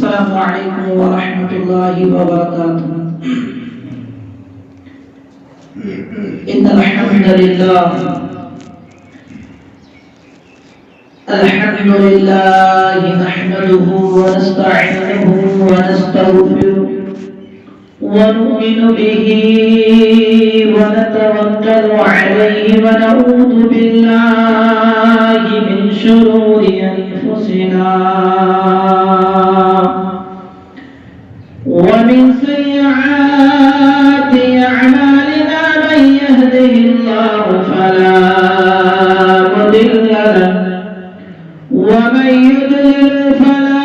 السلام عليكم ورحمة الله وبركاته. إن الحمد لله نحمده ونستعينه ونستغفره ونؤمن به ونتوكل عليه ونعوذ بالله من شرور أنفسنا ومن سيئات أعمالنا. من يهده الله فلا مضل له ومن يضلل فلا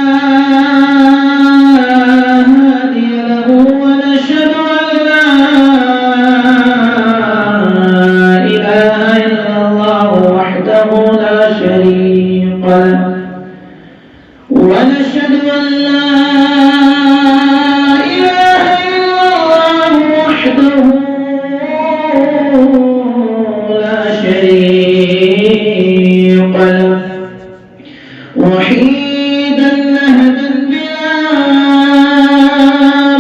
هادي له. ونشهد أن لا إله إلا الله وحده لا شريك له. ونشهد أن لا إله إلا الله وحده لا شريك له. وحيدا نهدا بلا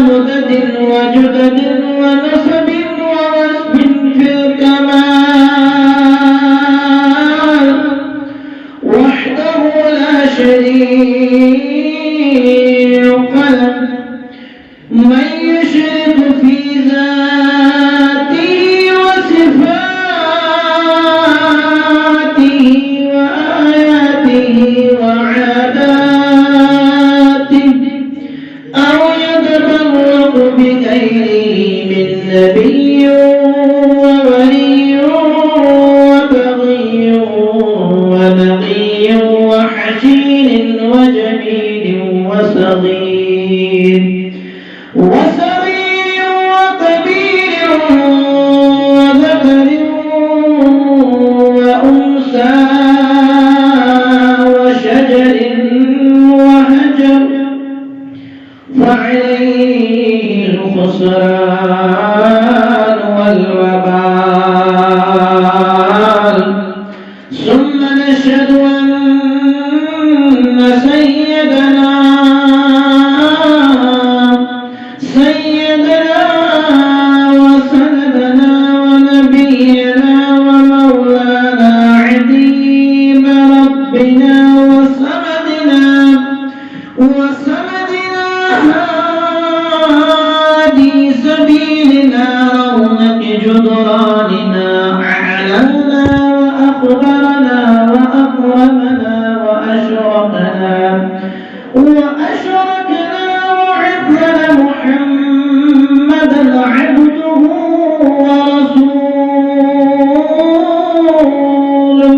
مدد وجدد ونسب ورسم في الكمال وحده لا شريك له. من يشرك في ذاته وصفاته وآياته وعاداته أو يتبرك بغيره من نبي وولي وبغي ونقي وحشين وجميل وصغير وكبير وذكر وأنثى وشجر وهجر فعليه الخسران والوبال. ثم نشهد أن سيدنا وسندنا ونبينا ومولانا عظيم ربنا وسندنا هادي سبيلنا رونق جدراننا أعلمنا وأخبرنا وأكرمنا وأشركنا وعبدنا محمدا عبده ورسوله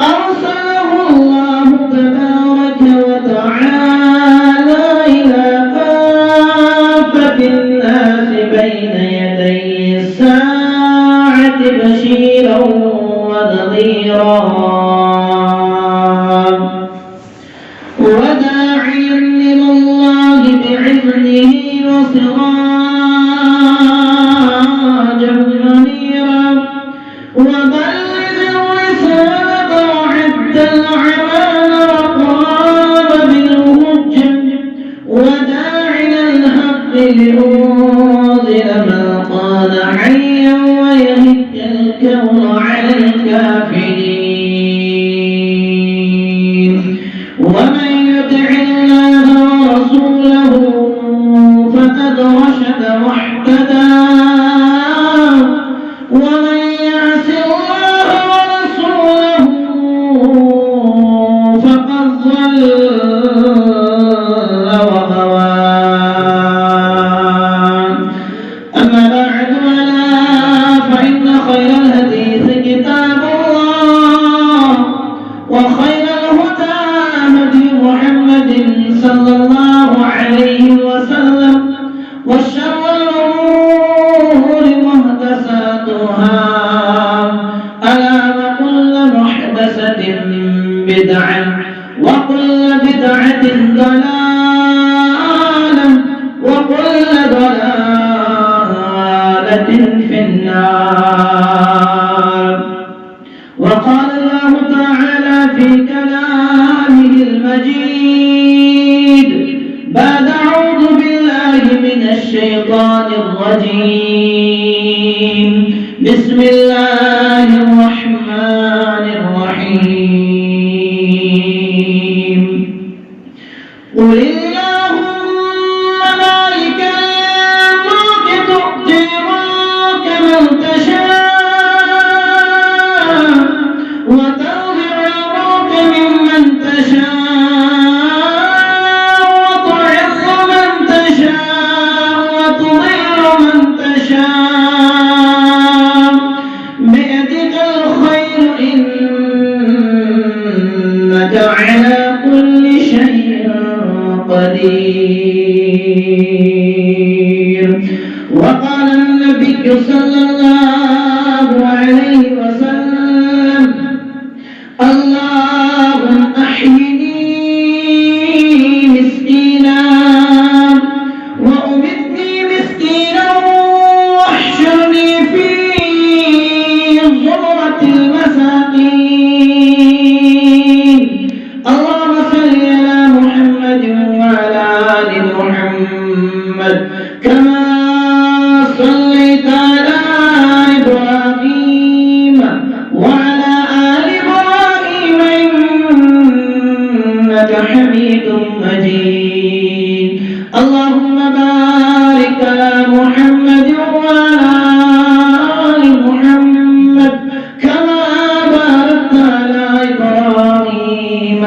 أرسله الله تبارك وتعالى إلى كافة الناس بين يدي الساعة بشيرا ونذيرا وداعيا إلى الله بإذنه وسراجا منيرا وبلغ الرسالة وعد الأمانة وقام بالحجة وداعيا الحق لينذر من كان حيا ويهد الكون على الكافرين. ومن يطع الله ورسوله فقد رشد واهتدى ومن يعص الله ورسوله فقد ضل وغوى. أما بعد فإن خير الحديث كتاب الله وخير الهدى هدي محمد صلى الله عليه وسلم وشر الأمور محدثاتها ألا وكل محدثة بدعة وكل بدعة ضلالة وكل ضلالة في النار. وقال الله تعالى في كلامه المجيد الرجيم بسم الله الرحمن الرحيم قل اللهم مالك الملك تؤتي الملك من تشاء وتنزع الملك ممن تشاء وتعز من تشاء وتضل من تشاء بيدك الخير إنك على كل شيء قدير. وقال النبي صلى الله عليه وسلم اللهم أحيني مسكينا وأمتني مسكينا واحشرني في زمرة المساكين. اللهم صل على محمد وعلى آل محمد كما صليت على إبراهيم وعلى آل إبراهيم إنك حميد مجيد. اللهم بارك على محمد وعلى آل محمد كما باركت على إبراهيم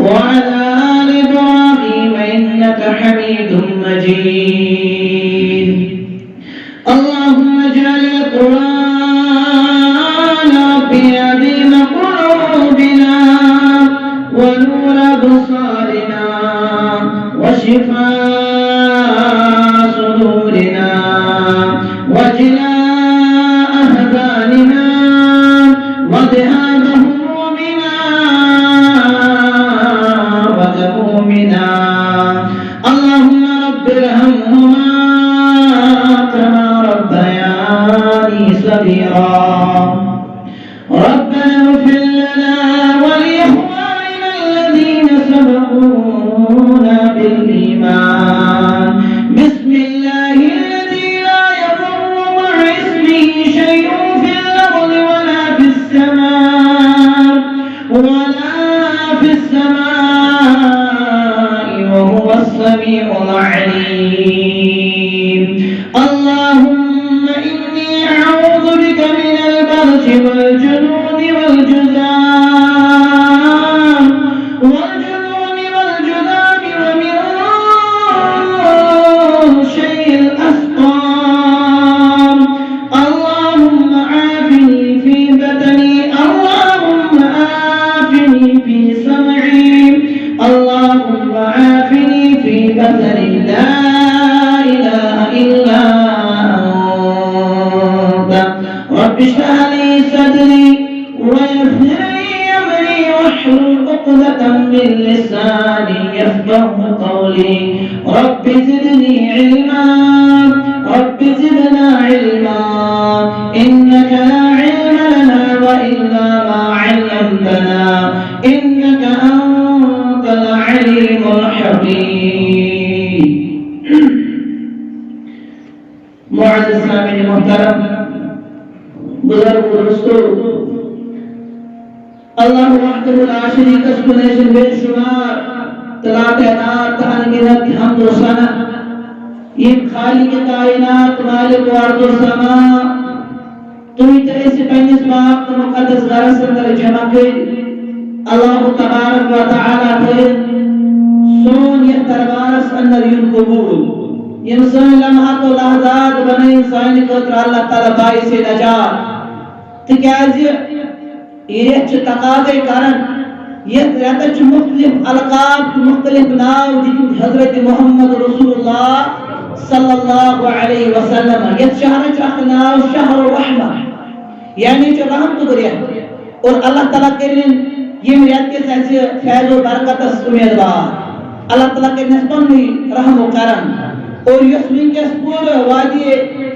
وعلى آل إبراهيم إنك حميد مجيد. اللهم اجعل القرآن ربيع بين قلوبنا ونور أبصارنا وشفاء صدورنا وجلاء أحزاننا وذهاب همومنا وغمومنا. اللهم رب ارحمهما كما ربياني صغيرا. ربنا اغفر لنا ولإخواننا الذين سبقونا بالإيمان. بسم الله الذي لا يضر مع اسمه شيء في الأرض ولا في السماء وهو السميع العليم. اللهم إني أعوذ بك من البرد والجنون والجذام ومن شيء الأسقام. اللهم عافني في بدني. اللهم عافني في سمعي. اللهم عافني في بصري. لا إله إلا أنت. رب اشرح لي صدري ويسر لي أمري واحلل عقدة من لساني يفقه قولي. رب زدني علما. رب زدنا علما. إنك لا علم لنا وإلا ما علمتنا إنك أنت العليم الحكيم. معزز سامعین محترم، بزرگ دوستو، اللہ وحدہ لا شریک له نیشن بے شمار طلعت عنات انگنت حمد و ثنا یہ خالق کائنات مالک ارض و سما توہی طرح سے پنس پاک مقدس گھرس اندر جمع کر اللہ تبارک و تعالی کر سون یہ دربارس اندر یون قبول انسان لمحات و لحظات بنے انسان خاطر اللہ تعالی باعث نجات تکیاز یہ تقاضے کرن یہ رتچ مختلف القاب مختلف ناو دن حضرت محمد رسول اللہ صلی اللہ علیہ وسلم. یہ شہر چاہت ناو شہر الرحمہ یعنی جو رحمت گریہ اور اللہ تعالیٰ کرن یہ ریت کے سیسے فیض و برکت امیدوار اللہ تعالیٰ کرن اسپنی رحم و کرم اور یسمین کے پور وادی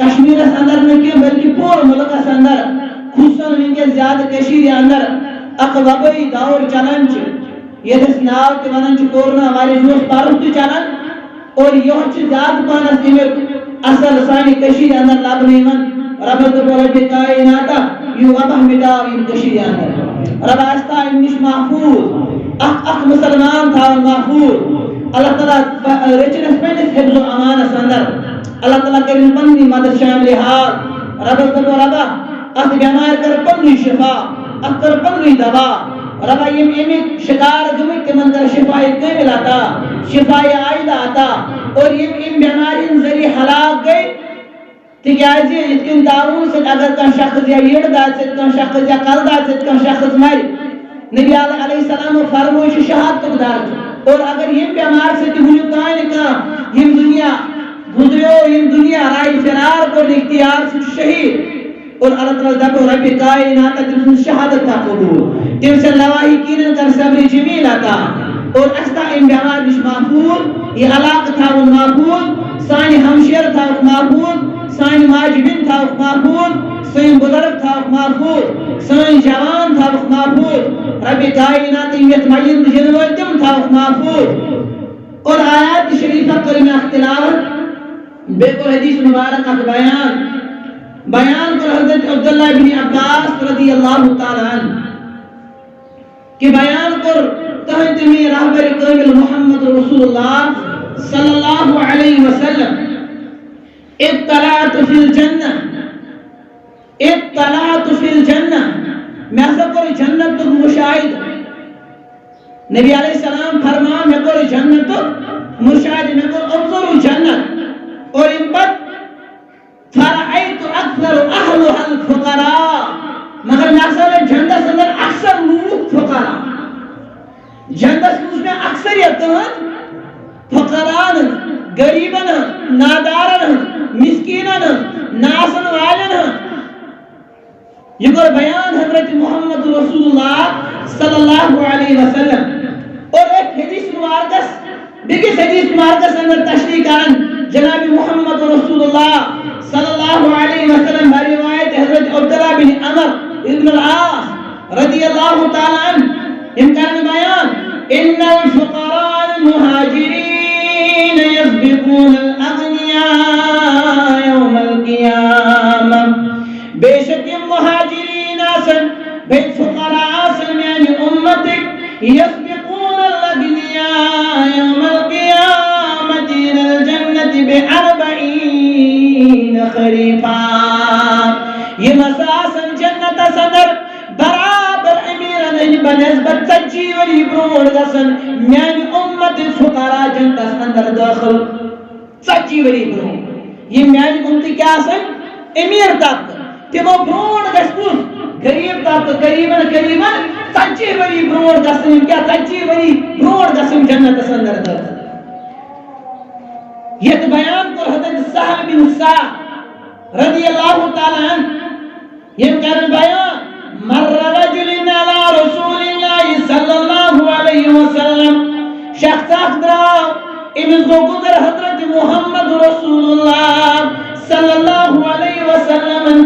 کشمیر اندر نکی بلکہ پور ملک اندر خصوصاً ان کے زیادہ کشیر اندر اقوابی دور چلن یہ ناو تے ونن کورونا وائرس جوش پارس تو چلن اور یہ زیادہ پانس اصل سانی کشیر اندر لبنی من رب رب کائناتا یو ابہ مٹاو یم کشیر اندر رب استا امنش محفوظ اخ مسلمان تھا محفوظ اللہ تعالیٰ رچنس پنس حفظ و امانس اندر اللہ تعالیٰ کرن پنی مدد شامل حال رب ات بیمار کر پنی شفا ات کر پنی دوا رب یم امیک شکار گمک تمن کر شفا کامل عطا شفا عائلہ عطا اور یم بیمارین ذریع ہلاک گئی تکیازِ اتکن دارون سے اگر کان شخص یا یڑ داد سے کان شخص یا کل داد سے کان شخص مر نبی علیہ السلام فرموش شہادت دار اور اگر یہ بیمار سے تمہیں کائن کا یہ دنیا گزریو یہ دنیا رائی فرار کو اختیار سے شہید اور اللہ تعالیٰ دکو رب کائنات تم سے شہادت کا قبول تم سے لواہی کینن کر صبر جمیل آتا اور استا ان بیمار مش محفوظ یہ علاقہ تھا وہ محفوظ سانی ہمشیر تھا وہ محفوظ سانی ماجبین تھا وہ محفوظ سین بزرگ تھا وہ محفوظ سین جوان تھا وہ محفوظ رب کائنات یت مجید جنوال تم تھا وہ محفوظ اور آیات شریفہ کلمہ اختلاف بے کو حدیث مبارک کا بیان کر حضرت عبداللہ بن عباس رضی اللہ تعالی عنہ کہ بیان کر تہنتمی رہبر کامل محمد رسول اللہ صلی اللہ علیہ وسلم اطلعت فی الجنہ میں سکر جنت تک مشاہد نبی علیہ السلام فرمان میں کر جنت تک مشاہد میں کر انظر جنت اور ان پر فرعیت اکثر اہلها الفقراء مگر ناصر جنت اندر اکثر لوگ فقراء جنت میں اکثریت فقراء غریبن نادارن مسکینن ناسن والن یہ کر بیان حضرت محمد رسول اللہ صلی اللہ علیہ وسلم اور ایک حدیث مبارکس دیکھیں حدیث مبارکس اندر تشریح کرن جناب محمد رسول اللہ صلی اللہ علیہ وسلم روایت حضرت عبداللہ بن عمر ابن العاص رضی اللہ تعالی عنہ امکان بیان ان الفقراء المهاجرين يسبقون الاغنياء يوم القيامة بے شک مہاجرین آسن بے فقراء آسن یعنی امتک يسبقون الاغنياء يوم القيامة الى الجنة ب40 خریفا یہ مساسن جنت صدر برابر امیرن بنسبت سجی ولی برور گسن میانی امت فقراء جنت اندر داخل سجی ولی برور یہ میانی امت کیا سن امیر طبق تمو برور گسن غریب طبق قریباً سجی ولی برور گسن کیا سجی ولی برور گسن جنت اندر داخل یہ بیان کر حضرت سہل بن سعد رضی اللہ تعالی عنہ یہ کر بیان مر رجل على رسول الله صلی اللہ علیہ وسلم شخص اخدراو امزو گزر حضرت محمد رسول اللہ صلی اللہ علیہ وسلم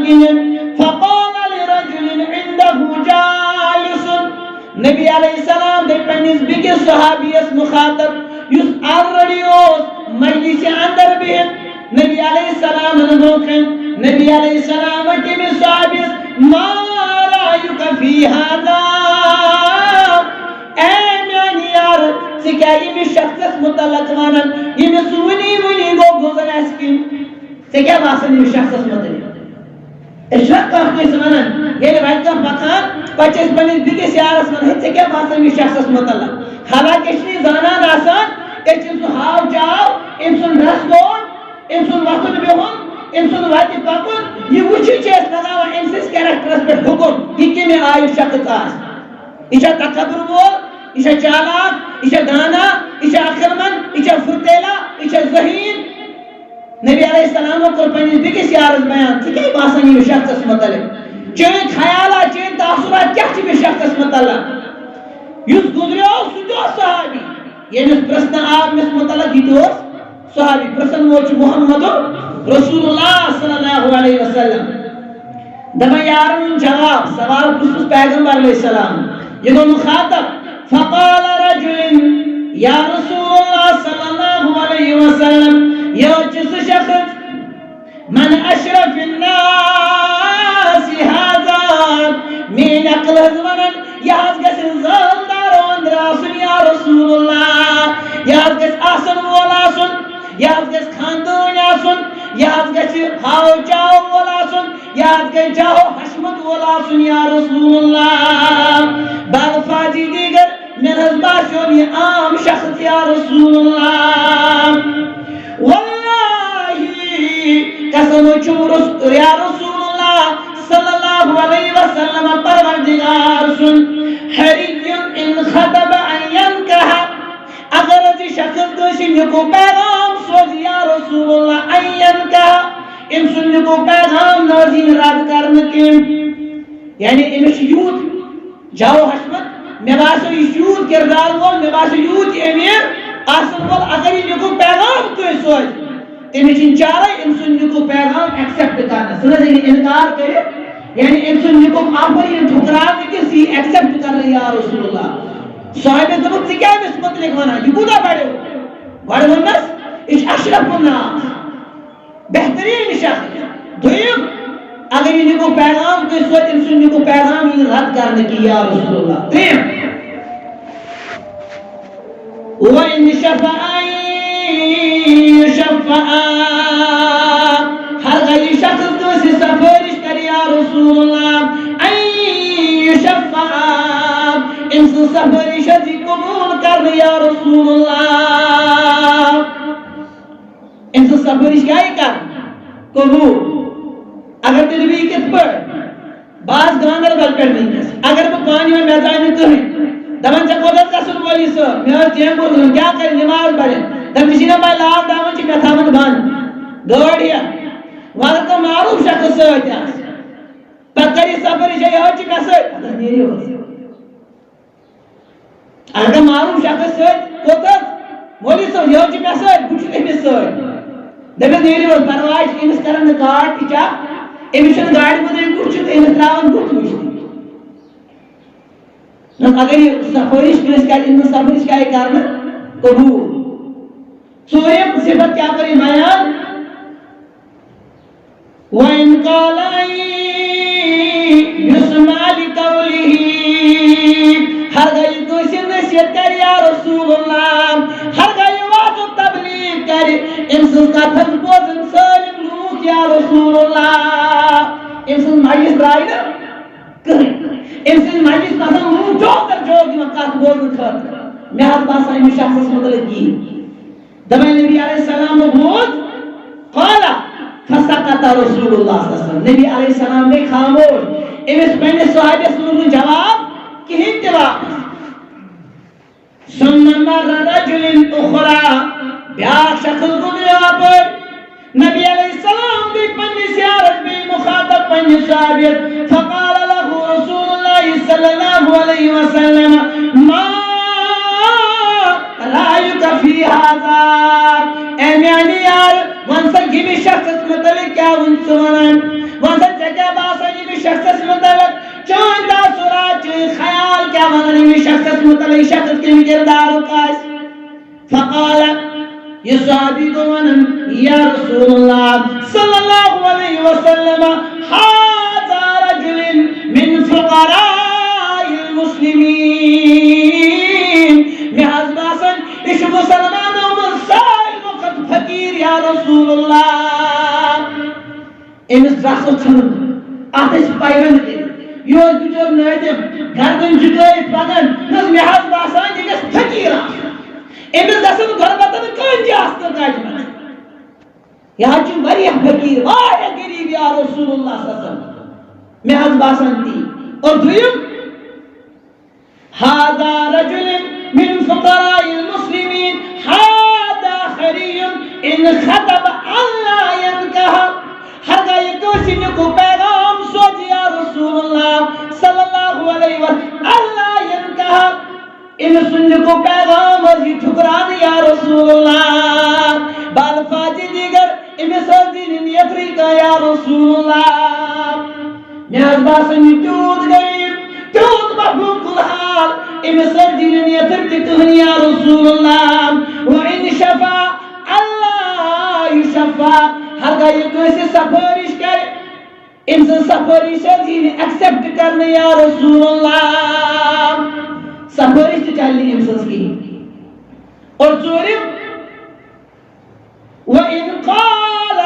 فقال لرجل عنده جالس نبی علیہ السلام دے پنیز بکی صحابی اس مخاطب یس آرڑیوز مجلس اندر بھی نبی علیہ السلام نبی علیہ السلام کی میں صحابی ما رأيك في هذا اے میانی یار سکیا یہ میں شخص متعلق وانا یہ میں سونی گو گزر اسکن سکیا باسن یہ شخص متعلق اشرق کا اپنے سمانن یہ روایت کا پکان پچیس بنی دیگے سیارس من ہے سکیا باسن یہ شخص متعلق حالانکہ اشنی زانان آسان ایچ انسو ہاو جاو انسو رس گوڑ انسو وقت بیہن انسان واتی پاکن یہ وچی چیز نگاوا انسیس کریکٹرس پر حکم یہ کی میں آئی شخص آس ایشا تکبر بول ایشا چالاک ایشا دانا ایشا اخرمن ایشا فرتیلا ایشا ذہین نبی علیہ السلام کو پنیز بکی سیارز بیان تھی کئی باسنی میں شخص مطلب چین خیالا چین تاثرات کیا چی میں شخص مطلب یس گزریو سجو صحابی یہ نس پرسنا آپ میں مطلب ہی دوست صحابی پرسن موچ محمد رسول اللہ صلی اللہ علیہ وسلم دبا یارون جواب سوال خصوص پیغمبر علیہ السلام یہ دو مخاطب فقال رجل یا رسول اللہ صلی اللہ علیہ وسلم یہ جس شخص في الناس هذا من عقل زمن ياز گژھِ زالدار اندر آسن یا رسول اللہ یاز گژھِ آسن وول آسن یاز گژھِ خاندان آسن یاز گژھِ ہاو چاو وول آسن یاز گژھِ جاو حشمت وول آسن یا رسول اللہ بالفاظی دیگر من حض باسیو یہ عام شخص یا رسول اللہ واللہ قسم چھم یا رسول اللہ صلی اللہ علیہ وسلم پروردگار سن حری ان خطب ان ینکہ اگر از شخص کسی نکو پیغام سوز یا رسول اللہ ان ینکہ ان سن نکو پیغام نازین رد کرن کے یعنی امش یوت جاو حشمت میں باسو یوت کردار وول میں باسو یوت امیر آسن وول اگر یہ نکو پیغام کوئی سوز تمہیں چارہ انسان نکو پیغام ایکسپٹ کرنا سنہ دیکھیں انکار کرے یعنی انسان نکو آفرین ٹھکران کسی ایکسپٹ کر رہی یا رسول اللہ صاحب زبط سے کیا اس مطلق ہونا یہ بودا پڑھے بڑھ ونس اس اشرف الناس بہترین شخص دویم اگر یہ نکو پیغام کوئی سوچ انسان نکو پیغام یہ رد کرنے کی یا رسول اللہ تیم وَإِنْ شَفَعَئِ شفاء ہر غیر شخص کو سے سفارش کر یا رسول اللہ ای شفاء ان سے سفارش کی قبول کر یا رسول اللہ ان سے سفارش کیا کر قبول اگر تیری بھی کت پر باز گاندر بل پر نہیں اگر وہ پانی میں میدان تو ہے دمن چکودت کا سن والی سو میں جیم بول کیا کریں نماز پڑھیں دم کسی بائی لاؤ دامن چی میں تھامن بان گوڑیا وہاں کا معروف شخص سوچ ہے پتری سفری جائے ہو چی میں سوچ اگر نیری ہو اگر معروف شخص سوچ کوتا مولی سو یہ ہو چی میں سوچ کچھ نہیں میں سوچ دمیں نیری ہو پرواج انس کرن کارٹ کی چا امیشن گاڑی مدر کچھ تو انس راون کچھ ہوشتی اگر یہ سفریش کنس کر انس سفریش کا ایک کارنا قبول سوریم صفت کیا کری بیان وَإِنْ قَالَ يُسْمَعَ لِقَوْلِهِ ہر گئی کوئی نصیحت کر یا رسول اللہ ہر گئی واضح تبلیغ کر انسان کا تذبوز سالم لوگ یا رسول اللہ انسان مجلس رائی نا انسان مجلس مثلا لوگ جو در جو کی مقاط بولن خط میں حد باسا ہمیں شخص مطلق کی دمائی نبی علیہ السلام بود قالا فسقط رسول اللہ صلی اللہ علیہ وسلم نبی علیہ السلام نے خاموش امس پہنے صحابہ سنوں جواب کی انتباہ ثم مر رجل اخرى بیاک شخص گزریا پر نبی علیہ السلام بھی پنی سیارت بھی مخاطب پنی صحابیت فقال له رسول اللہ صلی اللہ علیہ وسلم ما رائک فی هذا اے میانی یار وانسا یہ بھی شخص مطلق کیا ونسونن وانسا جگہ باسا یہ بھی شخص مطلق چون تاثرات خیال کیا ونن یہ بھی شخص مطلق شخص کے کردار کاس فقال یہ صحابی کو ونن یا رسول اللہ صلی اللہ علیہ وسلم هذا رجل من فقراء المسلمین لحاظ باسن اس مسلمانوں مسائل وقت فقیر یا رسول اللہ امس رخص چھن آتش پائیون دے یوز بجور نائدم گردن جگائی پگن نز لحاظ باسن یہ گس فقیر امس دسن گربتن کنجی آستر کاجمن یہاں چون بری فقیر آیا گریب یا رسول اللہ صلی اللہ علیہ وسلم لحاظ باسن دی اور دویم هذا رجل من فقراء المسلمين هذا خري ان خطب الله ينكح ہر گئی کوشش کو پیغام سوچ یا رسول اللہ صلی اللہ علیہ وسلم اللہ ينكح ان سن کو پیغام اور ٹھکران یا رسول اللہ بال فاجی دیگر ان سردی نیت کا یا رسول اللہ نیاز باسن ٹوٹ گئی ٹوٹ مفہوم الحال امسر دین یترتکہن یا رسول اللہ وَإِنْ شَفَا اللہ یشفا ہر گئی کوئی سے سفارش کرے امسن سفارش ایکسپٹ کرنے یا رسول اللہ سفارش تو چلنی امسن کی اور ژوٗرِم وَإِنْ قَالَ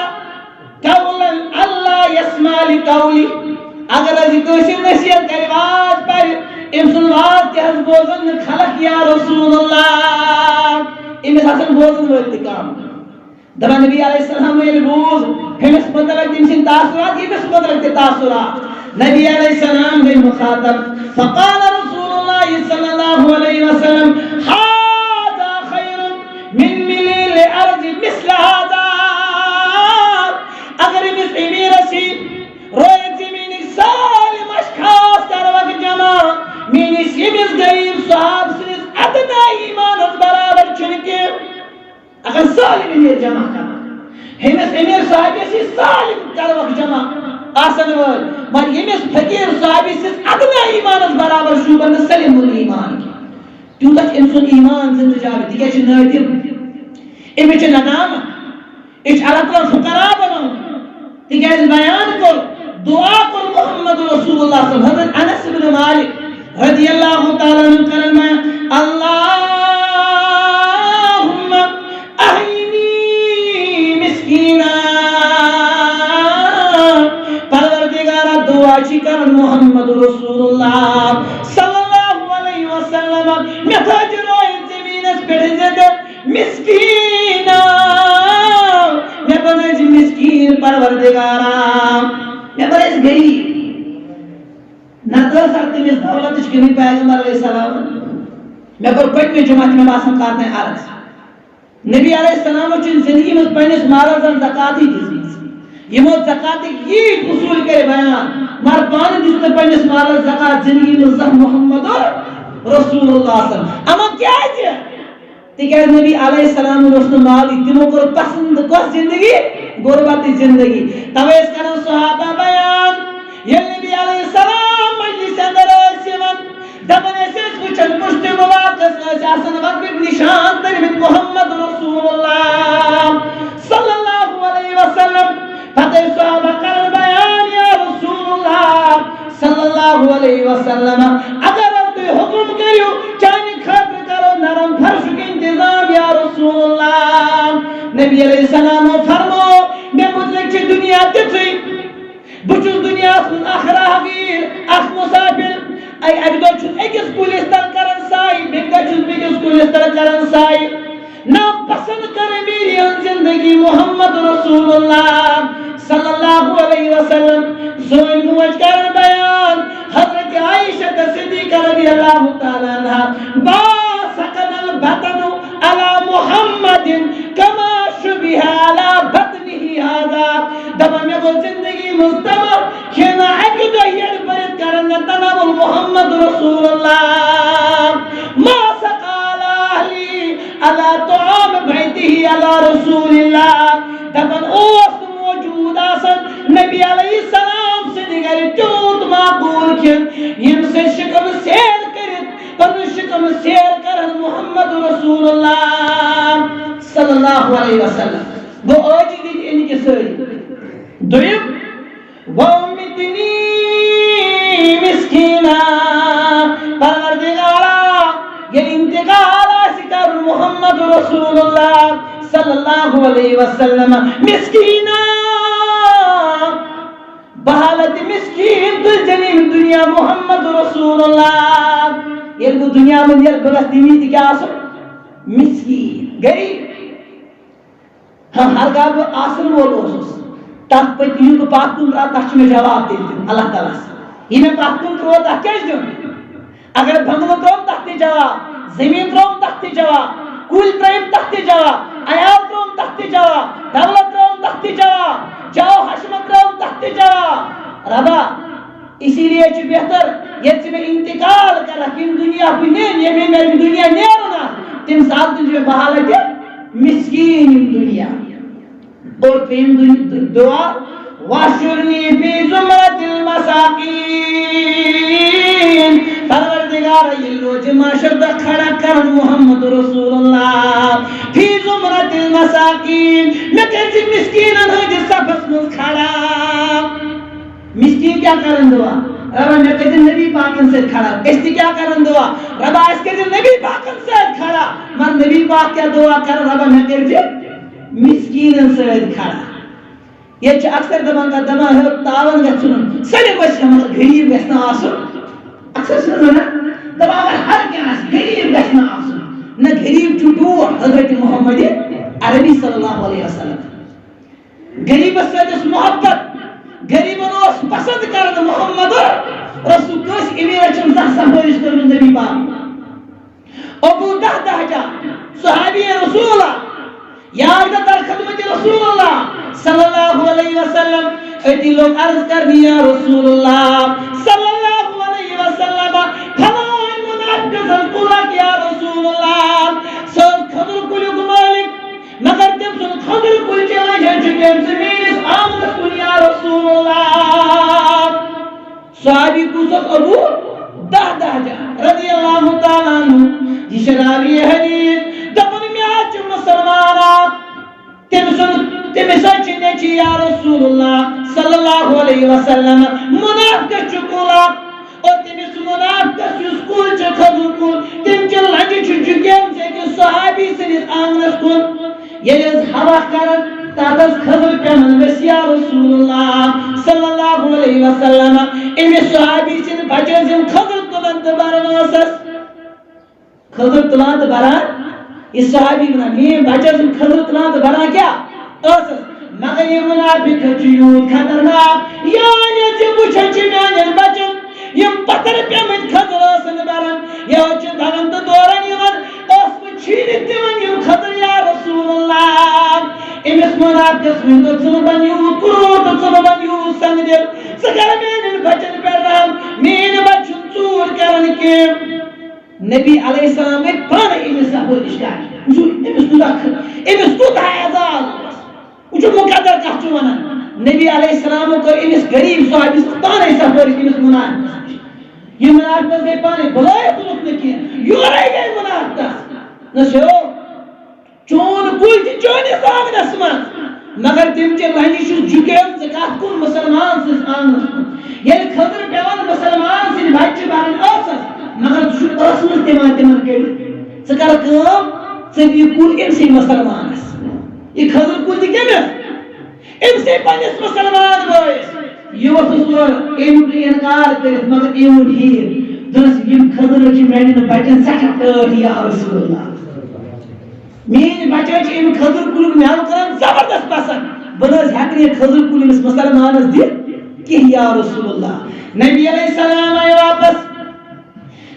قَوْلًا أَلَّا يَسْمَعَ لِقَوْلِهِ اگر از کٲشِر نصیحت کرِ واز پرِ امسن واز تہِ حظ بوزن نہٕ خلق یا رسول اللہ امس آسن بوزن وٲلۍ تہِ کم دپان نبی علیہ السلام ییٚلہِ بوٗز ہُمِس متعلق تٔمۍ سٕنٛدۍ تاثرات ییٚمِس متعلق تہِ تاثرات نبی علیہ السلام گٔے مخاطب فقال رسول اللہ صلی اللہ علیہ وسلم هذا خیر من ملیل ارض مثل هذا اگر امس امیر اسی رویت زمینک سالم اشخاص کر وقت جمع میانس یمس غریب صحاب سنس ادنا ایمانس برابر چھنکہ اگر سالم امیر جمع کرنا ہمس امیر صحابی سی سالم کر وقت جمع آسن ول مگر یمس فقیر صحابی سنس ادنا ایمانس برابر شوبن سلم الایمان کی تیوتہ امسن ایمان زندہ جاوی تکیاز نادر امچ ندام اچ اللہ تعالی فقراء بنو تکیاز بیان کو دعا کو محمد رسول اللہ صلی اللہ علیہ وسلم حضرت انس بن مالک رضی اللہ تعالی عنہ کرما اللہم احینی مسکینا پروردگارا دعا چی کرن محمد رسول اللہ صلی اللہ علیہ وسلم میں تاجرو زمین اس پیڑ زندہ مسکینا میں بنج مسکین پروردگارا میں بنج غریب نظر سکتے میں دولت اشکنی پیغمبر علیہ السلام میں پر پٹنے جماعت میں باسم کرتے ہیں عرض نبی علیہ السلام چن زندگی میں پہنس مارازن زکاتی دیزیز یہ موت زکاتی یہ اصول کے بیان مار پانے دیزتے پہنس مارازن زکات زندگی میں زہ محمد رسول اللہ صلی اللہ علیہ وسلم اما کیا ہے تکیاز نبی علیہ السلام رسول مالی تمو کو پسند کو زندگی غربتی زندگی تویس کرن صحابہ بیان یہ نبی علیہ السلام مجلس اندر آسیون دبن ایسیس کچھن مشت مواقس آسان وقت نشان ترمت محمد رسول اللہ صلی اللہ علیہ وسلم فتح صحابہ کرن بیان یا رسول اللہ صلی اللہ علیہ وسلم اگر اب حکم کریو چانی خطر کرو نرم فرش کے انتظام یا رسول اللہ نبی علیہ السلام فرمو میں مطلق چی دنیا تیسی بچوز دنیا اسم آخرہ حقیر اخ مسافر ای اگدو چوز ایکس کولستر کرن سائی بگا چوز بگس کولستر کرن سائی نا پسند کرے میری ان زندگی محمد رسول اللہ صلی اللہ علیہ وسلم زوئی موج کرن بیان حضرت عائشہ صدیقہ رضی اللہ تعالیٰ عنہ با سکن البطن علی محمد کما شبہ علی بطنہ هذا دبا میں کو زندگی مستمر کھینا اکدو یر برد کرن تنب محمد رسول اللہ ما سقال اہلی علی طعام بیتہ علی رسول اللہ دبا اوست موجود آسن نبی علیہ السلام سے دیگر چوت معقول کن یم سے شکم سیر کرت پر شکم سیر کرن محمد رسول اللہ صلی اللہ علیہ وسلم وہ آجی دی ان کے سری دویم وَأُمِّتْنِي مِسْكِينًا پروردگارا یہ انتقال آسکر محمد رسول اللہ صلی اللہ علیہ وسلم مسکینہ بحالت مسکین تو جنیم دنیا محمد رسول اللہ یہ کو دنیا میں یہ بلس دیوی تھی کیا آسر مسکین غریب ہم ہر گاب آسر وہ لوسوس تاک پر تیو کو پاک کن رہا تاک میں جواب دیتے ہیں اللہ تعالیٰ سے یہ میں پاک کن رو تاک کیش دوں اگر بھنگل تروم تاکتے جواب زمین تروم تاکتے جواب کول تریم تاکتے جواب آیات تروم تاکتے جواب دولت تروم تاکتے جواب جاؤ حشمت تروم تاکتے جواب ربا اسی لیے جو بہتر یہ سے میں انتقال کر رہا کہ دنیا کو نہیں یہ میں میری دنیا نہیں رونا تم ساتھ دن جو بحالت ہے مسکین دنیا اور تیم دعا وَاشُرْنِي فِي زُمْرَةِ الْمَسَاقِينَ پروردگار یہ لوج معاشر دا کھڑا کر محمد رسول اللہ فی زمرۃ المساکین میں کیسی مسکینن ہوں جس صفحس میں کھڑا مسکین کیا کرن دعا ربا میں کہتے نبی پاکن سے کھڑا اس نے کیا کرن دعا ربا اس کہتے نبی پاکن سے کھڑا مر نبی پاک کیا دعا کر ربا میں کہتے مسکین سے کھڑا یہ اکثر دمان کا دما ہے تاون گھن سارے بچ ہم غریب گھنا آسن اکثر سننا دما ہر کیا غریب گھنا آسن نہ غریب چھٹو حضرت محمد عربی صلی اللہ علیہ وسلم غریب سے محبت غریب اس پسند کرن محمد رسول کس امیر چن زہ سفارش کرن نبی پاک ابو دہدہ صحابی رسول اللہ یاد در خدمت رسول اللہ صلی اللہ علیہ وسلم ایتی لوگ عرض کرنی یا رسول اللہ صلی اللہ علیہ وسلم فلان منافق زلقلق یا رسول اللہ سن خضر کلک مالک مگر تم سن خضر کل چلائی ہے چکم زمین آمدس کن یا رسول اللہ صحابی کوسک ابو دہدہ رضی اللہ تعالیٰ عنہ یہ شراوی حدیث دفن میں آج مسلمانات تم سچنے چی یا رسول اللہ صلی اللہ علیہ وسلم منافق چکولا اور تم اس منافق سکول چکھدو کن تم چل لنجی چکیم سے کہ صحابی سے اس آنگنس کن یہ اس ہوا کرن تاتس خضر پیمن بس یا رسول اللہ صلی اللہ علیہ وسلم امی صحابی سے بچے سے خضر تلند برن آسس خضر تلند برن اس صحابی بنا میں بچے سے خضر تلند برن کیا آسس مگر یہ منافق چیون خطرناک یعنی سے بچے چیمان بچن یم پتر پیمن خضر آسن برن یا چی دھگن تو دورن یمن اسم چھینت دیون یم خضر یا رسول اللہ امس منافق من تو ثمن یو کروٹ ثمن یو سنگ دل سکر مین بچن پر رحم مین بچن چور کرن کے نبی علیہ السلام نے پان امس سپورش کر جو امس تو عذاب جو مقدر کا چونا نبی علیہ السلام کو امس غریب صحابی پان سپورش امس منافق یہ منافق سے پان بلائے تو نے کیا یو رہے گئے منافق نشو چون کل تی چونی سامن اسمان مگر تم چے لہنی شو جھکیم زکاة کن مسلمان سے آنگا یہ خضر پیوان مسلمان سے بچے بارن آسس مگر شو رسول تیمان کردی سکر کام سبی کل ام سے مسلمان اس یہ خضر کل دی کم ام سے پانیس مسلمان بوئیس یہ وقت ام کی انکار کرت مگر ایمون ہیر دنس یم خضر کی مینی بچن سکر یا رسول اللہ مین بچے چھ ام خضر کلک میان کرن زبردست پسند بناز ہیکنی خضر کلک اس مسلمانس دی کہ یا رسول اللہ نبی علیہ السلام آئے واپس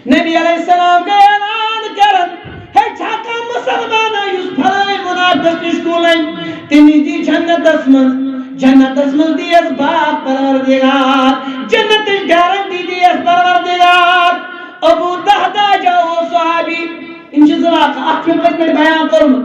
نبی علیہ السلام کا اعلان کرن ہے چھاکا مسلمان یوز پھلائی منافق نشکولن تمی دی جنت اسمن دی اس باق پروردگار جنت اس گارنٹی دی اس پروردگار ابو دہدہ جاؤ صحابی ان چیز واقع اکھر پر بیان کروں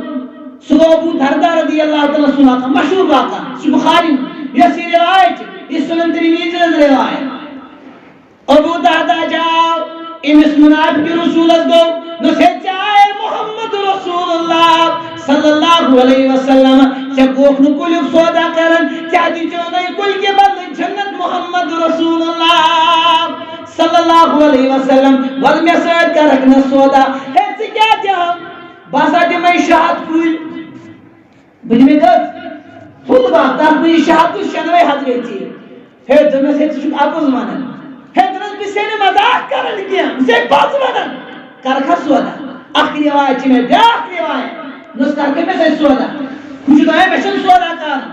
سو ابو دردہ رضی اللہ تعالیٰ سناتا مشہور واقع سو بخاری یہ سی روایت یہ سنن ترمیزی روایت ابو دردہ جاؤ امس منافق رسول از دو نسیت چاہے محمد رسول اللہ صلی اللہ علیہ وسلم چاہ گوکھنو کلیب سودا کرن چاہ دی چونائی کل کے بدل جنت محمد رسول اللہ صلی اللہ علیہ وسلم والمی سید کا رکھنا سودا ہے سے کیا دیا باسا دی میں شاہد کوئی بجی میں کہت فل بات تاک میں شاہد کوئی شنوے حضرے تھی ہے دنس ہے چک آپ زمانہ ہے دنس بھی سینے مذاق کرن کیا اسے باز ودن کرکھا سودا آخری روایت چی میں بیا آخری روایت نس کرکھے میں سے سودا کچھ دائیں بشن سودا کار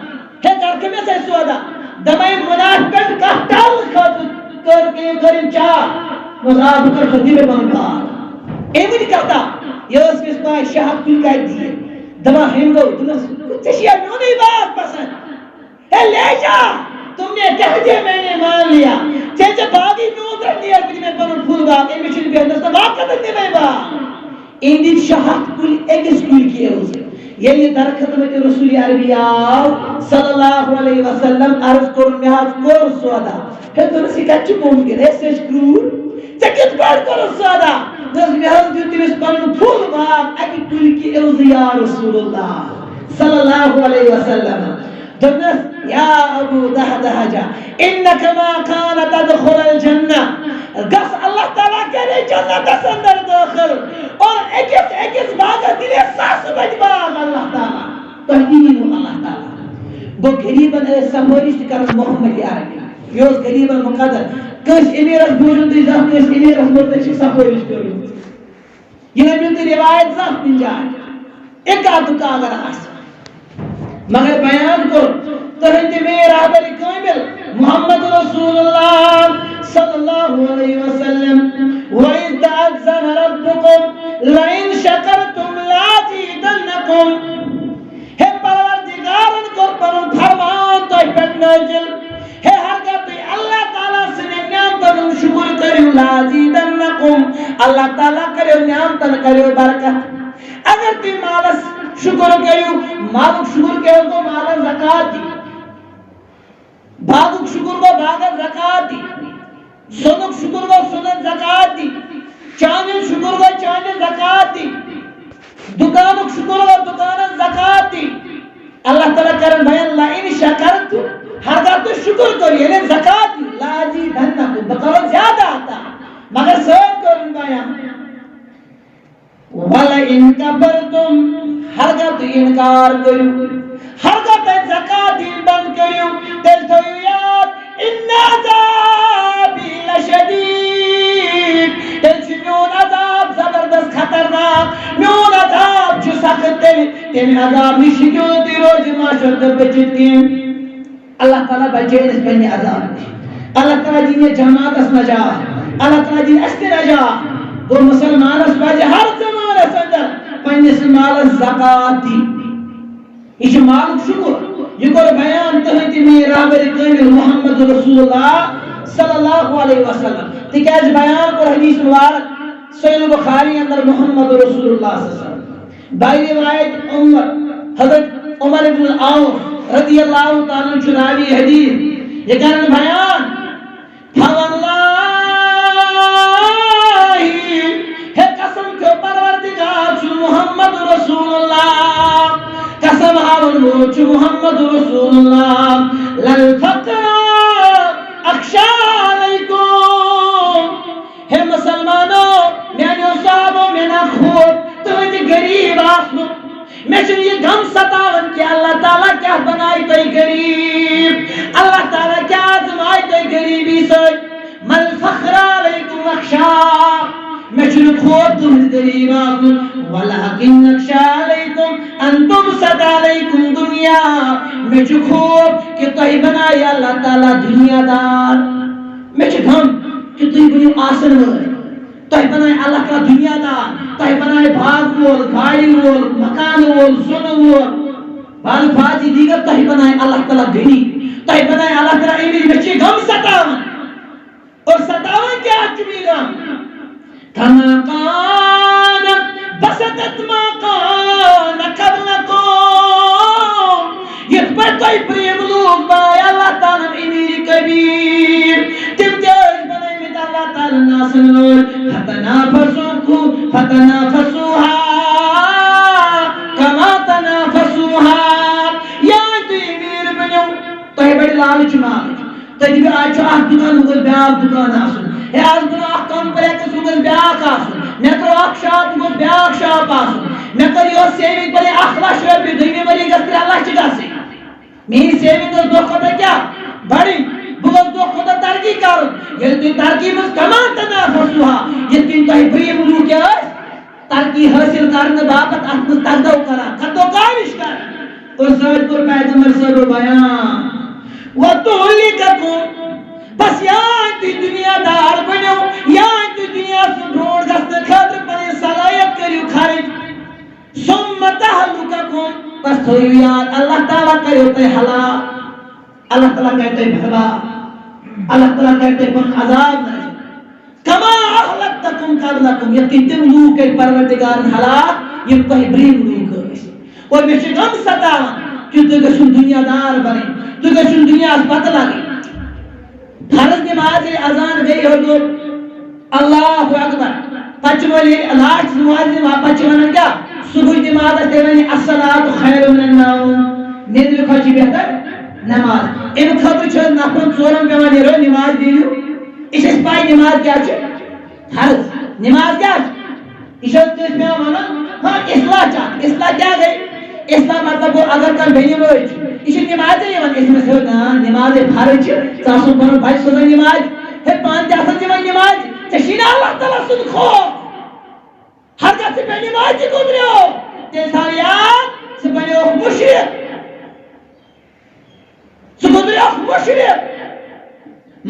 ہے کرکھے میں سے سودا دمائی منافقت کا ٹال خطر کر کے کریم چاہ نظام بکر خطیب بنکار ایمونی کرتا یہ اس کے پاس شاہد کل قید دیئے دماغ ہم گو کچھ شیعہ میں انہیں بات پسند ہے لے جا تم نے کہہ دیا میں نے مان لیا چیچے باغی میں ادھر لیا کہ میں بنن پھول باغ ایمیشن بھی اندستا واقع دن میں باغ این دن شاہد کل ایک اسکول کیے اسے یہ در خدمت رسول عربی آو صلی اللہ علیہ وسلم عرض کرن میں ہاتھ کور سودا ہے تو نسی کچھ ممکن ہے سیش کرور چکت بڑھ کور سودا نس میں ہاتھ دیتی میں سپنن پھول باغ اکی کل کی اوزی یا رسول اللہ صلی اللہ علیہ وسلم دنس یا ابو دہدہجہ انکا ما کان تدخل الجنہ گس اللہ تعالیٰ کرے جنت اندر داخل اور ایکس باغ دلے ساس بج باغ اللہ تعالیٰ تحقیقی اللہ تعالیٰ گو غریبن سمورش کرن محمد عربی یہ غریبن مقدر کس امیرس بوجن دی زخ کس امیرس مرتشی سمورش کرن یہ بھی روایت زخ دن جائے ایک آدھکا اگر آسا مگر بیان کو تہندی میں رہبر کامل محمد رسول اللہ صلی اللہ علیہ وسلم وَإِذْ تَعَذَّنَ رَبُّكُمْ لَئِن شَكَرْتُمْ لَأَزِيدَنَّكُمْ ہے پروردگارن کو پرن فرمان تو پٹ نازل ہے ہرگاہ تو اللہ تعالیٰ سے نعمتن شکر کریو لَأَزِيدَنَّكُمْ اللہ تعالیٰ کریو نعمتن کریو برکت اگر تی مالس شکر کریو مالک شکر کریو تو مالک زکاة دی باغک شکر کو باغت زکاة دی سنک شکر کو سنک زکاة دی چانل شکر کو چانل زکاة دی دکانک شکر کو دکانت زکاة دی اللہ تعالیٰ کرن بیان لئن شکرت ہرگاہ تو شکر کری یعنی زکاة دی لازیدنکم بقول زیادہ آتا مگر سوید کرن بیان وَلَئِن كَفَرْتُمْ ہرگاہ تو انکار کریو ہرگاہ تو زکاة دی بند کریو تیل تو یاد ان عذابی لشدید تیل چھ میون عذاب زبردست خطرناک میون عذاب چھ سخت تیل عذاب نشکیو تی روز معاشر در بچت کیم اللہ تعالیٰ بچین اس بنی عذاب اللہ تعالیٰ جنہیں جماعت اس نجا اللہ تعالیٰ جنہیں اس نجا وہ مسلمان اس بجے ہر زمان اس اندر پنیس مال زکاة دی یہ مالک شکر یہ کو بیان تہتی میں رابر قیمل محمد رسول اللہ صلی اللہ علیہ وسلم تکیج بیان کو حدیث مبارک صحیح بخاری اندر محمد رسول اللہ صلی اللہ علیہ وسلم بائی روایت عمر حضرت عمر بن العوف رضی اللہ تعالیٰ چناوی حدیث یہ کرن بیان ہے قسم کے پروردگار چھ محمد رسول اللہ قسم ہارن وہ چھ محمد رسول اللہ للفقر اخشا علیکم ہے مسلمانوں میانیو صاحبوں مینا خوب تو یہ غریب آسنو میں چھ یہ غم ستاون کہ اللہ تعالیٰ کیا بنائی تو غریب اللہ تعالیٰ کیا آزمائی تو غریبی سے مل فخر علیکم اخشا میں چھ خوب تم غریب آسنو ولیکن اخشا علیکم ان تبسط علیکم دنیا میں چھ خوب کہ تو بنائی اللہ تعالیٰ دنیا دار میں چھ غم کہ تو بنیو آسن ہوئے تو بنائے اللہ کا دنیا دار تو بنائے بھاگ وول گاڑی وول مکان وول سن وول بال فاجی دیگر تو بنائے اللہ تعالیٰ گھنی تو بنائے اللہ تعالیٰ ایمیری بچے غم ستاون اور ستاون کیا چمی غم کما کان بسطت ما کان قبلکم یہ پر کوئی پریم لوگ بائے اللہ تعالیٰ ایمیری کبیر تم تیز بنائے میں اللہ تعالیٰ ناسنور فتنافسوها کما تنافسوها یا تو امیر بنیو تو بڑی لالچ مالچ تو بھی آج آخ دکان ہوگل بیاک دکان آسن ہے آج بنا آخ کمپلیکس ہوگل بیاک آسن میں کرو آخ شاپ ہوگل بیاک شاپ آسن میں کریو سیونگ بلے اخلاش ربی دویمی بلی گستر اللہ چگا سے میری سیونگ اس دو خدا کیا بڑی بغض دو خدا ترکی کرو یہ تو ترکی مز کمان تنافسوها یہ تو انتہی بریم لو کیا ہے ترکی حاصل کرنے باپت احمد تردو کرا کتو کارش کر اور سوید پر پیغمبر صلی بیان وَتُحْلِكَكُمْ بس یہاں تو دنیا دار بنیو یہاں تو دنیا سے بروڑ گست خطر پنے صلاحیت کریو خارج ثم تَحْلُكَكُمْ بس تو یاد اللہ تعالیٰ کریو تے حلاق اللہ تعالیٰ کہتے بھربا اللہ تعالیٰ کہتے پر عذاب نہیں کما احلقتکم قبلکم یقین تم لوگ کے پروردگار حلاق یہ تو ابریم لوگ ہے اور میں غم ستاون کہ تو گشن دنیا دار بنے تو گشن دنیا اس پتہ لگے فرض نماز اذان گئی ہو اللہ اکبر پچولی لاش نماز پچونا کیا صبح نماز تے ونی الصلاۃ خیر من النوم نیندر کھۄتہٕ چھِ بہتر نماز اَمہِ خٲطرٕ چھِ نفرن ژورن پیٚوان نیرو نماز دِیِو یہِ چھِ اَسہِ پاے نماز کیٛاہ چھِ فرض نماز کیٛاہ چھِ یہِ چھِ حظ کٲنٛسہِ پیٚوان وَنُن ہاں اصلاح چھِ اکھ اصلاح کیٛاہ گٔے اصلاح مطلب گوٚو اگر کانٛہہ بیٚنہِ وٲج چھِ یہِ چھِ نمازے یِوان أسۍ ہیوٚ نا نمازے فرض چھِ ژٕ آسُن پنُن بچہِ سوزان نماز ہے پانہٕ تہِ آسان دِوان نماز ژےٚ چھی نا اللہ تعالیٰ سُنٛد خوف ہرگاہ ژٕ بے نمازِ گُزریو تیٚلہِ تھاو یاد ژٕ بنیوکھ مُشرِک ژٕ گُزریوکھ مُشرِک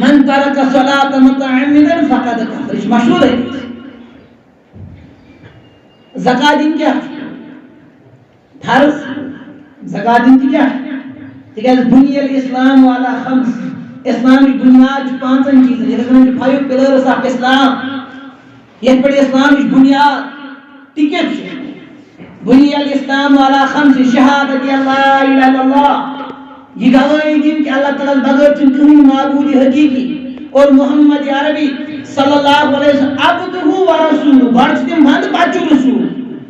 من ترک الصلاة متعمدا فقد کفر یہِ چھُ مشہوٗر حدیث زکات دِنۍ کیٛاہ چھُ فرض زکات دِنۍ تہِ کیٛاہ چھُ تِکیٛازِ بُنی الاسلام علی خمس اسلامٕچ بُنیاد چھِ پانٛژن چیٖزن یتھ وَنان چھِ 5 pillars of اسلام یتھ پٮ۪ٹھ اسلامٕچ بُنیاد تہِ کیٛاہ چھِ بُنی الاسلام علی خمس شہادت لا اِلہَ اِلَّا اللہ یہ گواہی دن کہ اللہ تعالیٰ بغیر چھُنہٕ کٕہٕنۍ معبوٗد حقیٖقی اور محمد عربی صلی اللہ علیہ وسلم عبدہ و رسول گۄڈٕ چھِ تِم بنٛد پتہٕ چھُ رسول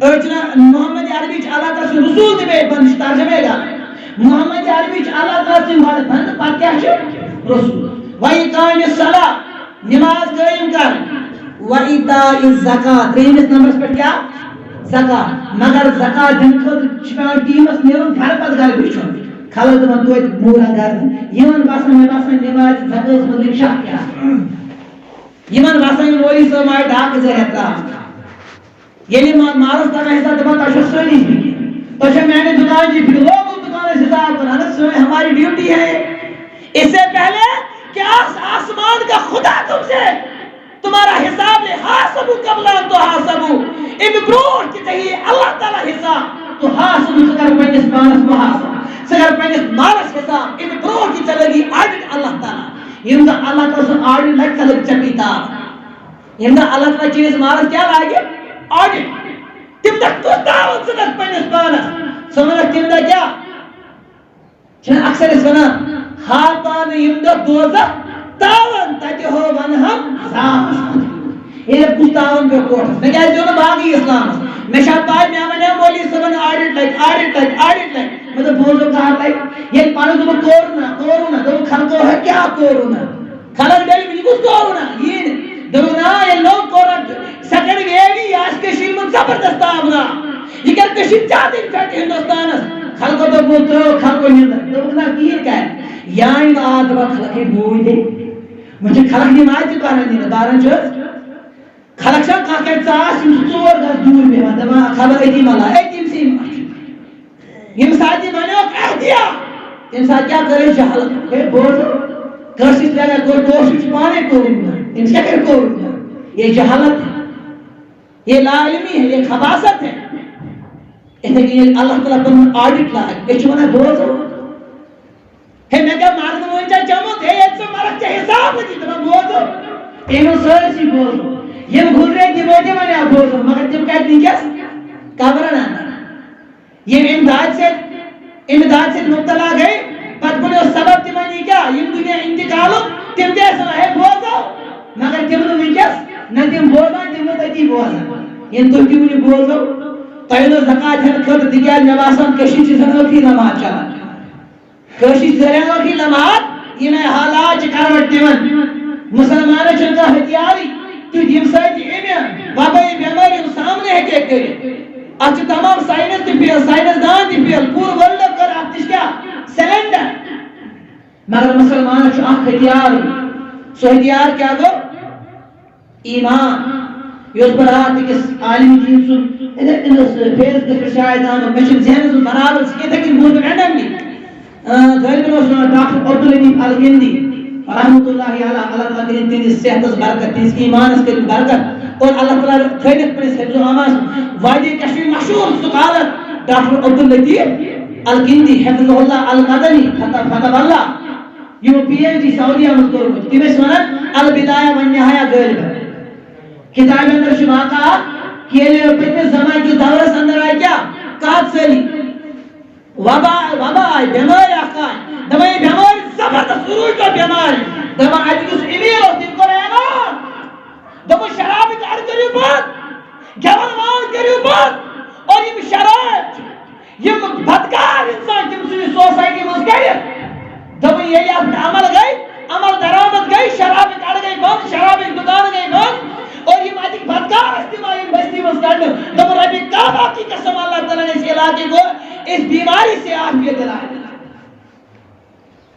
أڑۍ چھِنہ محمد عربی چھِ اللہ تعالیٰ سُنٛد رسول تہِ بیٚیہِ بنٛد چھِ ترجمے غلط محمد عربی چھِ اللہ تعالیٰ سٕنٛدۍ گۄڈٕ بنٛد پتہٕ کیٛاہ چھِ رسول وَإِقامِ الصلاۃ نماز قٲیِم کرٕنۍ وَإِیتاءِ الزکات ترٛیٚیِمِس نمبرس پٮ۪ٹھ کیٛاہ زکات مگر زکات دِنہٕ خٲطرٕ چھُ پیٚوان ٹیٖمس نیرُن گرٕ پتہٕ گرٕ وٕچھُن خلق دپان توتہِ موٗرا گردن یِمن باسان مےٚ باسان نماز زکٲژ مُتعلِق شک کیٛاہ یِمن باسان یہِ مولوی صٲب آیہِ ڈاکہٕ زٕ ترٛاونہٕ ییٚلہِ مالس تگان حساب دپان تۄہہِ چھو سٲری فِکر تۄہہِ چھو میانہِ دُکانٕچ فِکر لوگو دُکانس حساب کران اگر ہماری ڈیوٹی ہے اس سے پہلے کہ آسمان کا خدا تم سے تمہارا حساب لے حاسبو قبل ان تحاسبو امہِ برونٛٹھ کہ ژےٚ اللہ تعالیٰ حساب تو حاسبو ژٕ کر پننِس پانس محاسبہ ژٕ کر پننِس مالس حساب امہِ برونٛٹھ کہ ژےٚ لگی آڈِٹ اللہ تعالیٰ ییٚمہِ دۄہ اللہ تعالیٰ سُنٛد آڈِٹ لگہِ ژےٚ لگہِ ژےٚ پِتاب ییٚمہِ دۄہ اللہ تعالیٰ چٲنِس مالس کیٛاہ لاگہِ آڈِٹ تمہِ دۄہ کُس تاوان ژٕ دِکھ پننِس پانس ژٕ وَنکھ تمہِ دۄہ کیٛاہ چھِنہ اکثر أسۍ وَنان ہاپان ییٚمہِ دۄہ دوزخ تاوان تتہِ ہو ونہم صاف ییٚلہِ کُس تاوان پیٚو کوٹھس مےٚ کیٛازِ پیٚو نہٕ باقٕے اسلامس مےٚ چھا پاے مےٚ وَنیو مولوی صٲبن آڈِٹ لگہِ آڈِٹ لگہِ آڈِٹ لگہِ مےٚ دوٚپ بوزو کر لگہِ ییٚلہِ پانس دوٚپُکھ کورونا دوٚپُکھ خلقو ہے کیٛاہ کورونا خلق ڈٔلۍ یہِ کُس کورونا یی نہٕ دوٚپُکھ نا ییٚلہِ نوٚو کورونا سیکنڈ ویو یی یہِ آسہِ کٔشیٖرِ منٛز زبردست تاپنا یہِ کر کٔشیٖر زیادٕ اِنفیکٹ ہندوستانس خلقو دوٚپُکھ ترٛٲو خلقو نِندر دوٚپُکھ نہ کِہیٖنۍ کرِ یانہِ آ دپان خلق ہے بوٗلۍ وۄنۍ چھِ خلق نماز تہِ پران دِنہٕ باران چھِ حظ خلق چھا کانٛہہ کرِ ژاس یِم چھِ 4 گز دوٗر بیٚہوان دپان خبر أتی ما لا أتی سٕے ما چھُ ییٚمہِ ساتہٕ یہِ وَنیوکھ احتِیاط تمہِ ساتہٕ کیٛاہ کٔر أسۍ جہالت ہے بوزو کٲنٛسہِ لگان کٲشُر چھُ پانے کوٚرمُت أمِس کیٛاہ کَرِ کوٚرمُت یہ جہالت ہے یہ لا علمی ہے یہ خباثت ہے یِتھے کٔنۍ ییٚلہِ اللہ تعالیٰ پنُن آڈِٹ لاگہِ أسۍ چھِ وَنان بوزو ہے مےٚ کیٛاہ مردٕ وٲنۍ چھا چومُت ہے ییٚلہِ ژٕ مرکھ ژےٚ حساب نہٕ دِتھ دپان بوزو أمۍ اوس سٲرسٕے بوزو یِم گُزرے تِمو تہِ وَنیو بوزو مگر تِم کَتہِ وٕنکیٚس قبرن اندر ییٚمہِ امہِ دادِ سۭتۍ مُبتلا گٔے پتہٕ بنیو سبب تِمن یہِ کیٛاہ یِم دُنیا انتقالُک تِم تہِ ٲسۍ وَنان ہے بوزو مگر تِم نہٕ وٕنکیٚس نہ تِم بوزان تِم نہٕ تٔتی بوزان ییٚلہِ تُہۍ تہِ ؤنِو بوزو تۄہہِ نہٕ زکات ہٮ۪نہٕ خٲطرٕ تِکیٛازِ مےٚ باسان کٔشیٖرِ چھِ زن ٲخری نماز چلان کٲشِر زٔریاہ ٲخری نماز یِمے حالات چھِ کروٹ دِوان مُسلمانن چھُنہٕ کانٛہہ ہتھیارٕے تیُتھ ییٚمہِ سۭتۍ اَمہِ وبٲیی بٮ۪مٲرۍ ہُنٛد سامنہٕ ہیٚکہِ کٔرِتھ اتھ چھِ تمام ساینس تہِ فیل ساینس دان تہِ فیل پوٗرٕ ورلڈ کٔر اتھ نِش کیٛاہ سرینڈر مگر مُسلمانس چھُ اکھ ہتھیار سُہ ہتھیار کیٛاہ گوٚو ایمان یہِ اوس بہٕ راتھ أکِس عالمِ دیٖن سُنٛد یِتھے کٔنۍ اوس فیس بُک پٮ۪ٹھ شاید آمُت مےٚ چھُنہٕ ذہنس منٛز برابر سُہ یِتھے کٔنۍ بوٗز مےٚ رینڈملی غٲلبن اوس ناو ڈاکٹر عبداللطیف الگندی رحمۃ اللہ علیہ اللہ تعالیٰ کٔرِنۍ تِہنٛدِس صحتس برکت تِہنٛدِس ایمانس کٔرِنۍ برکت اور اللہ تعالیٰ تھٲینکھ پنٛنِس حفظ و امانس وادی کشمیر مشہوٗر سکالر ڈاکٹر عبداللطیف الگندی حفظ اللہ المدنی فتح اللہ یِمو PhD سعودیہ منٛز کوٚرمُت تِم ٲسۍ وَنان البدایہ والنہایہ غٲلبن کِتابہِ اندر چھُ واقعہ اکھ کہ ییٚلہِ پٔتمِس زمانہٕ کِس دورس اندر آیہِ کیٛاہ قحط سٲلی وبا آیہِ بٮ۪مٲرۍ اکھ آیہِ دپان یہِ بٮ۪مٲرۍ زبردست عروٗج پیٚو بٮ۪مارِ دپان اتیُک یُس أمیٖر اوس تٔمۍ کوٚر اعلان دوٚپُن شرابٕکۍ اڈٕ کٔرِو بنٛد گٮ۪وَن وان کٔرِو بنٛد اور یِم شراب چھِ یِم بدکار ہر انسان تم سن سوسائٹی مز گئی دبن یہ عمل گئی عمل درآمد گئی شراب کڑ گئی بند شراب دکان گئی بند اور یہ ماتی بدکار استعمال بستی مز کڑ دبن ربی کعبہ کی قسم اللہ تعالیٰ نے اس علاقے کو اس بیماری سے عافیت دلائے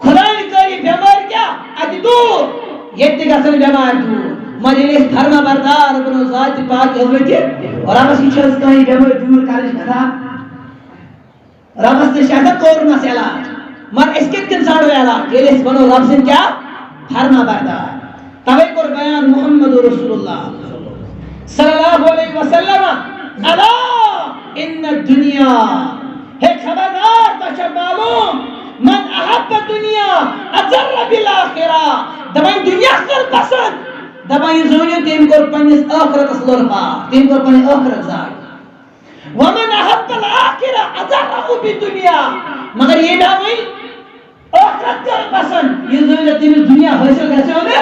خدا نے کہی بیمار کیا ادی دور یہ گژھن بیمار دور مجلس فرما بردار بنو ذات پاک حضرت اور اب اسی شخص کہیں بیمار دور کارش کھا رب سے شاید کورنا سے علاج مر اس کے انسان ہوئے علاج یہ اس بنو رب سے کیا فرما بردار توقع بیان محمد رسول اللہ صلی اللہ علیہ وسلم الا ان الدنیا ہے خبردار تشب معلوم من احب الدنیا اجر بالاخرہ دبائیں دنیا کر پسند دبائیں زونیو تیم کو پنیس آخرت اسلورپا تیم کو پنی آخرت زائد ومن احب الاخرہ اجر بالدنیا مگر یہ دعوی آخرت کر پسند یہ زونیو تیم دنیا حاصل کیسے ہوگا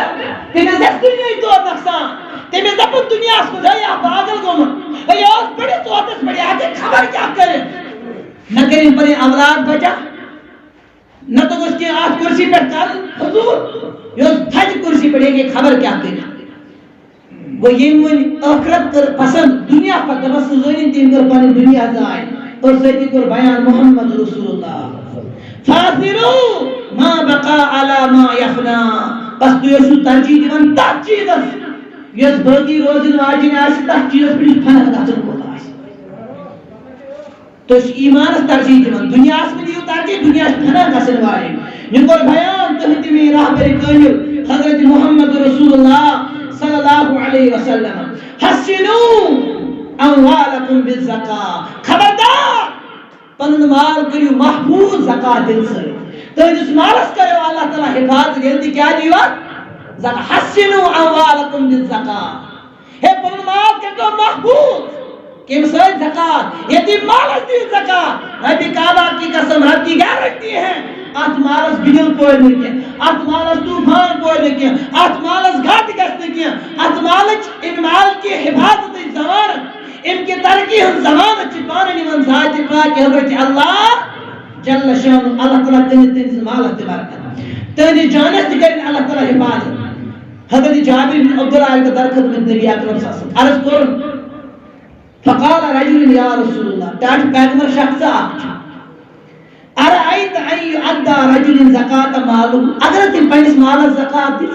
تیم اس دنیا ہی تو نقصان تیم اس دنیا اس کو جائے آپ باغل گوم اے آس بڑی تو آتس بڑی آگے خبر کیا کریں نہ کریں پر اولاد بچا نہ تو اس کے آج کرسی پر کر حضور یہ تھج کرسی پر ایک خبر کیا کریں وہ یہ من آخرت کر پسند دنیا پر دبس زونین تین کر پانی دنیا زائیں اور سیدی کر بیان محمد رسول اللہ فاضروا ما بقا على ما يفنا بس تو یہ سو ترجیح دیوان تا چیزس یہ باقی روزن واجن آسی تا چیزس بڑی پھنک داتن کو آسی تو ایمان اس ترجیح دیوان دنیا اس میں دیو ترجیح دنیا اس پھنک آسن والے یہ کر بیان تحتی میں راہبر کامل حضرت محمد رسول اللہ صلی اللہ علیہ وسلم حسنوا اموالکم بالزکاة خبردار پنن مال کریو محفوظ زکاة دل سے تو جس مالس کرو اللہ تعالیٰ حفاظت جلدی کیا دیوا زکاة حسنوا اموالکم بالزکاة ہے پنن مال کرو محفوظ کم سے زکاة یتیم مالس دی زکاة ربی کعبہ کی قسم رب کی گارنٹی ہے آت مالس بجل پوئے نکیا آت مالس طوفان پوئے نکیا آت مالس گھاٹ گست نکیا آت مالس ان مال کی حفاظت زمانت ان کی ترقی ہم زمانت چپانے من ذات پاک حضرت اللہ جل شان اللہ تعالیٰ تنی مالت برکت تنی جانت کریں اللہ تعالیٰ حفاظت حضرت جابر بن عبداللہ کا درخت میں نبی اکرم صلی اللہ علیہ وسلم عرض کرن فقال رجل یا رسول اللہ تاج پیغمبر شخص آخر ارائیت ان یعدى رجل زکاة مالو اگر تم پنیس مالا زکاة دی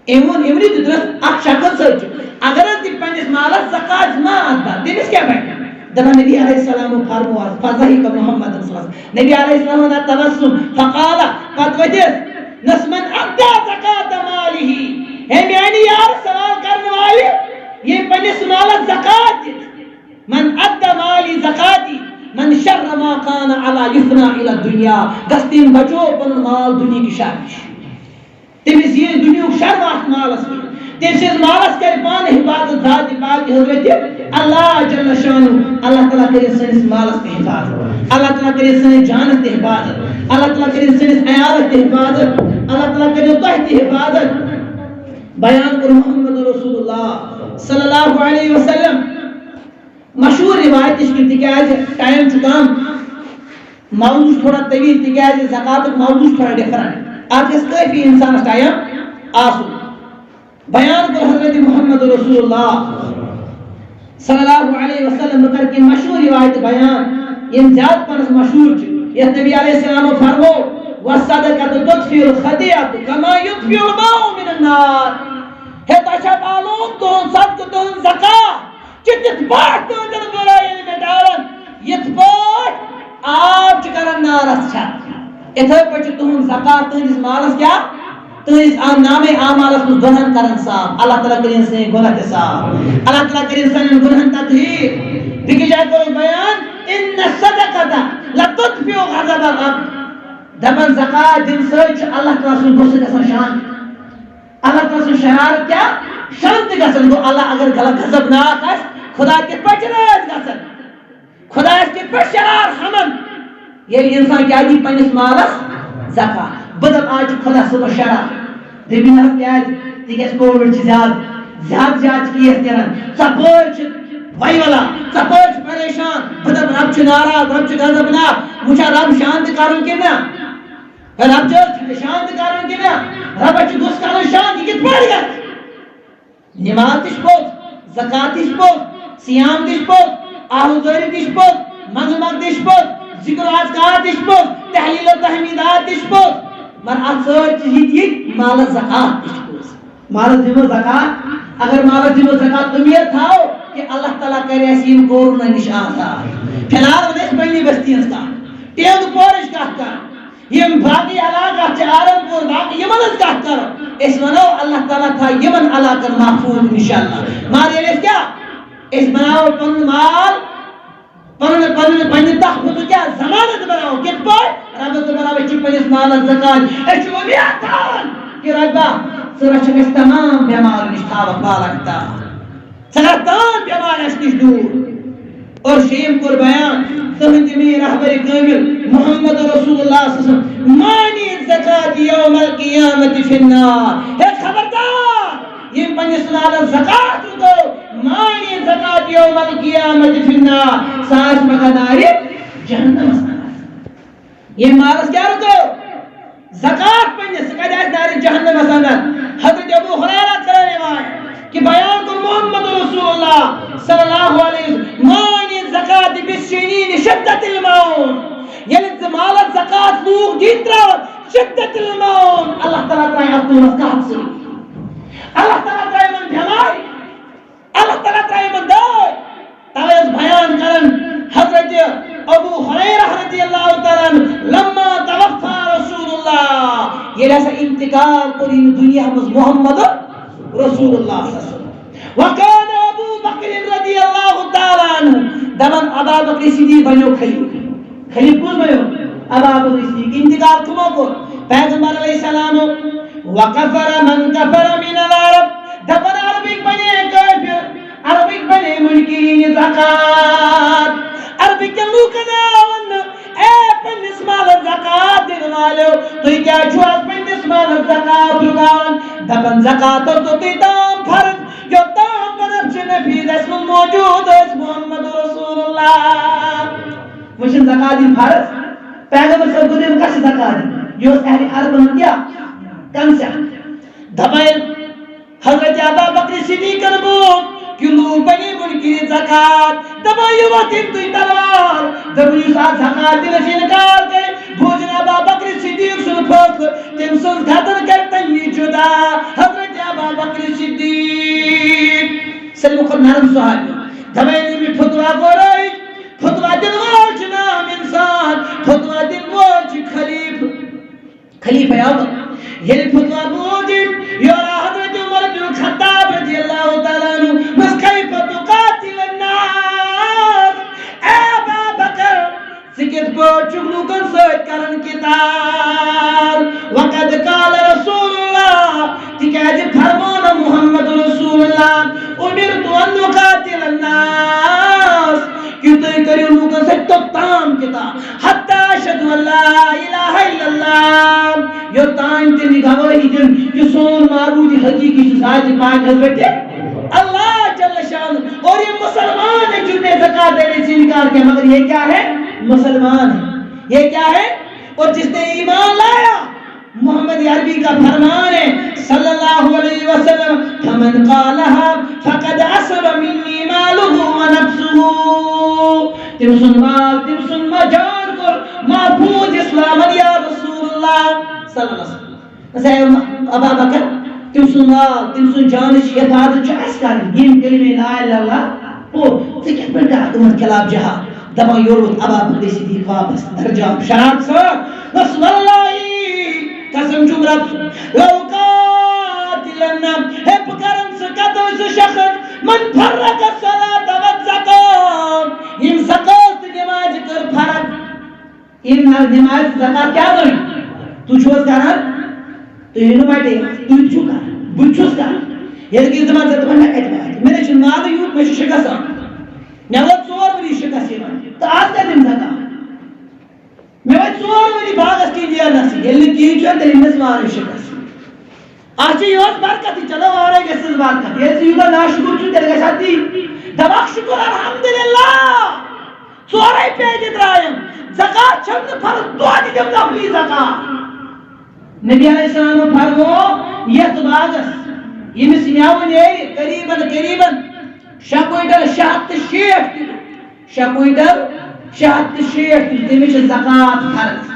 ایمونی تو درست اک شکل سوچو اگر تم پنیس مالا زکاة ما آدھا دیمیس کیا بیٹھا دبا نبی علیہ السلام فرموا فضحی کا محمد صلی اللہ علیہ وسلم نبی علیہ السلام نے تبسم فقالا قد وجد نسمن ادھا زکاة مالی ہے میانی یار سوال کرنے والی یہ پنیس مالا زکاة دی من ادھا مالی زکاة دی من شر ما کان علی یفنا الى الدنیا گستین بچو پن مال دنیا کی شرش تیمیز یہ دنیا کی شر وقت مالس کی تیمیز مالس کر پان حفاظت ذات پاک حضرت اللہ جل شانو اللہ تعالیٰ کرے سنس مالس کی حفاظت اللہ تعالیٰ کرے سنس جانت کی حفاظت اللہ تعالیٰ کرے سنس عیالت کی حفاظت اللہ تعالیٰ کرے تحت کی حفاظت بیان کر محمد رسول اللہ صلی اللہ علیہ وسلم مشہور روایت اس کی تکیاز ٹائم چکام موضوع تھوڑا طویل تکیاز زکاة موضوع تھوڑا ڈیفرنٹ آج اس کافی انسان ٹائم آسو بیان کو حضرت محمد رسول اللہ صلی اللہ علیہ وسلم کر کے مشہور روایت بیان یہ زیادہ پرس مشہور یہ نبی علیہ السلام فرمو وَالصَّدَقَةُ تُطْفِئُ الْخَطِيئَةَ كَمَا يُطْفِئُ الْمَاءُ مِنَ النَّارِ ہے تشا معلوم تہن صدقہ تہن زکاة چتت پاٹ تہندن برائی مٹاون یت پاٹ آپ چکرن نارس چھت اتھے پچ تہن زکاة تہندس مالس کیا تہندس نام اعمالس مز گنہن کرن صاحب اللہ تعالیٰ کرین سے گناہ صاحب اللہ تعالیٰ کرین سے گنہن تطہیر بکی جائے کوئی بیان ان الصدقہ لتطفئ غضب الرب دبن زکاة دن سوچ اللہ تعالیٰ سے غصہ گژھان شان اللہ تعالیٰ سے شرارت کیا شانت گژھان گو اللہ اگر غضب ناک آس خدا کے پچ راز گژھان خدا کے پچ شرار ہمن یہ انسان کیا دی پنس مالس زکاة بدل آج خدا صبح شرار دیبین حس کیا تیکیس کووڈ چی زیاد کیس تیرن سپوچ وائی والا سپوچ پریشان بدل رب چی ناراض رب چی غضب ناک وچھا رب شانت کرن کنا رب شانت کرن کنا رب گوس کرن شانت کت پٲٹھۍ گژھِ نماز تہ پوٚز زکات تہ پوٚز سیام تہ پوٚز آہوزٲری تہ پوٚز منٛزٕ منٛزٕ تہ پوٚز ذکر اذکار تہ پوٚز تحلیل و تحمیدات تہ پوٚز مگر اتھ سۭتۍ یہ مالس زکات تہ پوٚز مالس دِمو زکات اگر مالس دِمو زکات امید تھاو کہ اللہ تعالیٰ کرِ اَسہِ یِم کورونا نش آزاد فی الحال ون أسۍ پننہِ بستی ہٕنٛز کتھ ٹینٛگ پورٕچ کتھ کرو یم باقی علاقات چھِ آرم پور باقی یمن ہٕنٛز کتھ کرو أسۍ ونو اللہ تعالیٰ تھایہِ یمن علاقن محفوظ انشاءاللہ مگر ییٚلہِ أسۍ کیٛاہ أسۍ بناوو پنُن مال پننہِ تحفظ کیٛاہ ضمانت بناوو کِتھ پٲٹھۍ ربس دپان أسۍ چھِ پننِس مالس زکات أسۍ چھِ امید تھاوان کہ ربا ژٕ رچھکھ أسۍ تمام بٮ۪مارِ نش تھاوکھ بالک تام ژٕ کر تمام بٮ۪مارِ اَسہِ نش دوٗر اور شیٖم کوٚر بیان تُہٕنٛدِ میٖر رہبر کامل محمد رسول اللہ صلی اللہ علیہ وسلم مانی زکات یوم القیامت فی النار ہے خبردار یم پننس مالس زکات دو مانی زکات یوم القیامت فی النار ساس مقدار جہنمس یہ مالس کیا رکو زکات پننس کدی دار جہنمس اندر حضرت ابو ہریرہ کرے روایت کہ بیان کو محمد رسول اللہ صلی اللہ علیہ وسلم مانی زکات بالسنین شدت الموت یعنی مالس زکات لوگ دیترا شدت الموت اللہ تعالیٰ ترائے اپنے مسکات سے اللہ تعالیٰ ترائے من بھیمائی اللہ تعالیٰ ترائے من دائی تاویز بیان کرن حضرت ابو ہریرہ رضی اللہ تعالیٰ لما توفا رسول اللہ یہ لیسا انتقال قرین دنیا مز محمد رسول اللہ صلی اللہ علیہ وسلم وکان ابو بکر رضی اللہ تعالیٰ عنہ دمن ابا بکر صدیق بنیو خلیف کون بنیو ابا بکر صدیق انتقال کمو کو پیغمبر علیہ السلام وکفر من کفر من العرب دمن عربک بنے کافر عربک بنے منکرین زکات عربک کے لوکناون اے پنس مال زکات دن والو تو کیا چھو پنس مال زکات رکاون دپن زکات تو تام فرض جو تام بنب چھ نفید اسم موجود اس محمد رسول اللہ وشن زکات دن فرض پیغمبر صلی اللہ علیہ وسلم کس زکات یہ اس اہل عرب میں کیا کنسیپٹ دپن حضرت ابا بکر صدیق نبوت کلو بنی منکر زکات دپن یہ وقت تو تلوار دپن یہ ساتھ زکات دن سے انکار کرے بوجن ابا بکر صدیق سن فخر تم سن گھدر کرتا یہ جدا حضرت ابا بکر صدیق سلم خود نرم صحابی دپن یہ فتوہ گورائی فتوہ دن واج نام انسان فتوہ دن واج خلیفہ یاد یہ فتوہ بوجن یورا حضرت عمر بن خطاب رضی اللہ تعالیٰ عنہ بس کیف تقاتل الناس اے ابا بکر سکت پوٹ چگلو کن سویت کرن کتاب وقد قال رسول اللہ تکیج فرمان محمد رسول اللہ امرت ان نقاتل الناس کیوں تو کریو لوگن سے تو تام کتاب حتی اشہد اللہ الہ الا اللہ یہ تائم تیری گواہی دن یہ سون معبود حقیقی ذات پاک حضرت اللہ جل شان اور یہ مسلمان ہے جن نے زکات دینے سے انکار کیا مگر یہ کیا ہے مسلمان ہے یہ کیا ہے اور جس نے ایمان لایا محمد عربی کا فرمان ہے صلی اللہ علیہ وسلم فمن قالها فقد عصب منی ماله ونفسه تم سن مال تم سن جان کر محفوظ اسلام یا رسول اللہ صلی اللہ علیہ وسلم ابا بکر تم سن مال تم سن جانش حفاظت چاہیے کریں یم کلمہ لا الہ الا اللہ او ذکر پر کا تمہن خلاف جہاد دبا یورت ابا بکر صدیق واپس درجام شراب سے رسول اللہ قسم جمرت لو قاتلنا ہے پکرن سے قتل سے شخص من فرق الصلاة والزکات یم زکات نماز کر فرق یم نماز زکات کیا دیں تو چھوز کرن تو یہ نمائٹے تو چھو کر بچھوز کر یہ کہ زمان سے تمہیں کہتے ہیں میں نے چنمال یوت میں شکست آن میں وہ چور ولی شکست ہے تو آج دے دن زکات میں وہ چور ولی باغس کی دیا نسی یہ لی کی چھوڑ دلی نسوار شکست آجی یوز برکتی چلو آرے گسز برکت یہ سیدہ ناشکر چھو تیرے گشاتی دباک شکر الحمدللہ چورے پیجت رائم زکات چھن فرض تو دم نفلی زکات نبی علیہ السلام فرمو یت باغس یمس میو نیرِ قریباً 6 کوئنٹل 660 کوئنٹل 660 تمس زکات فرض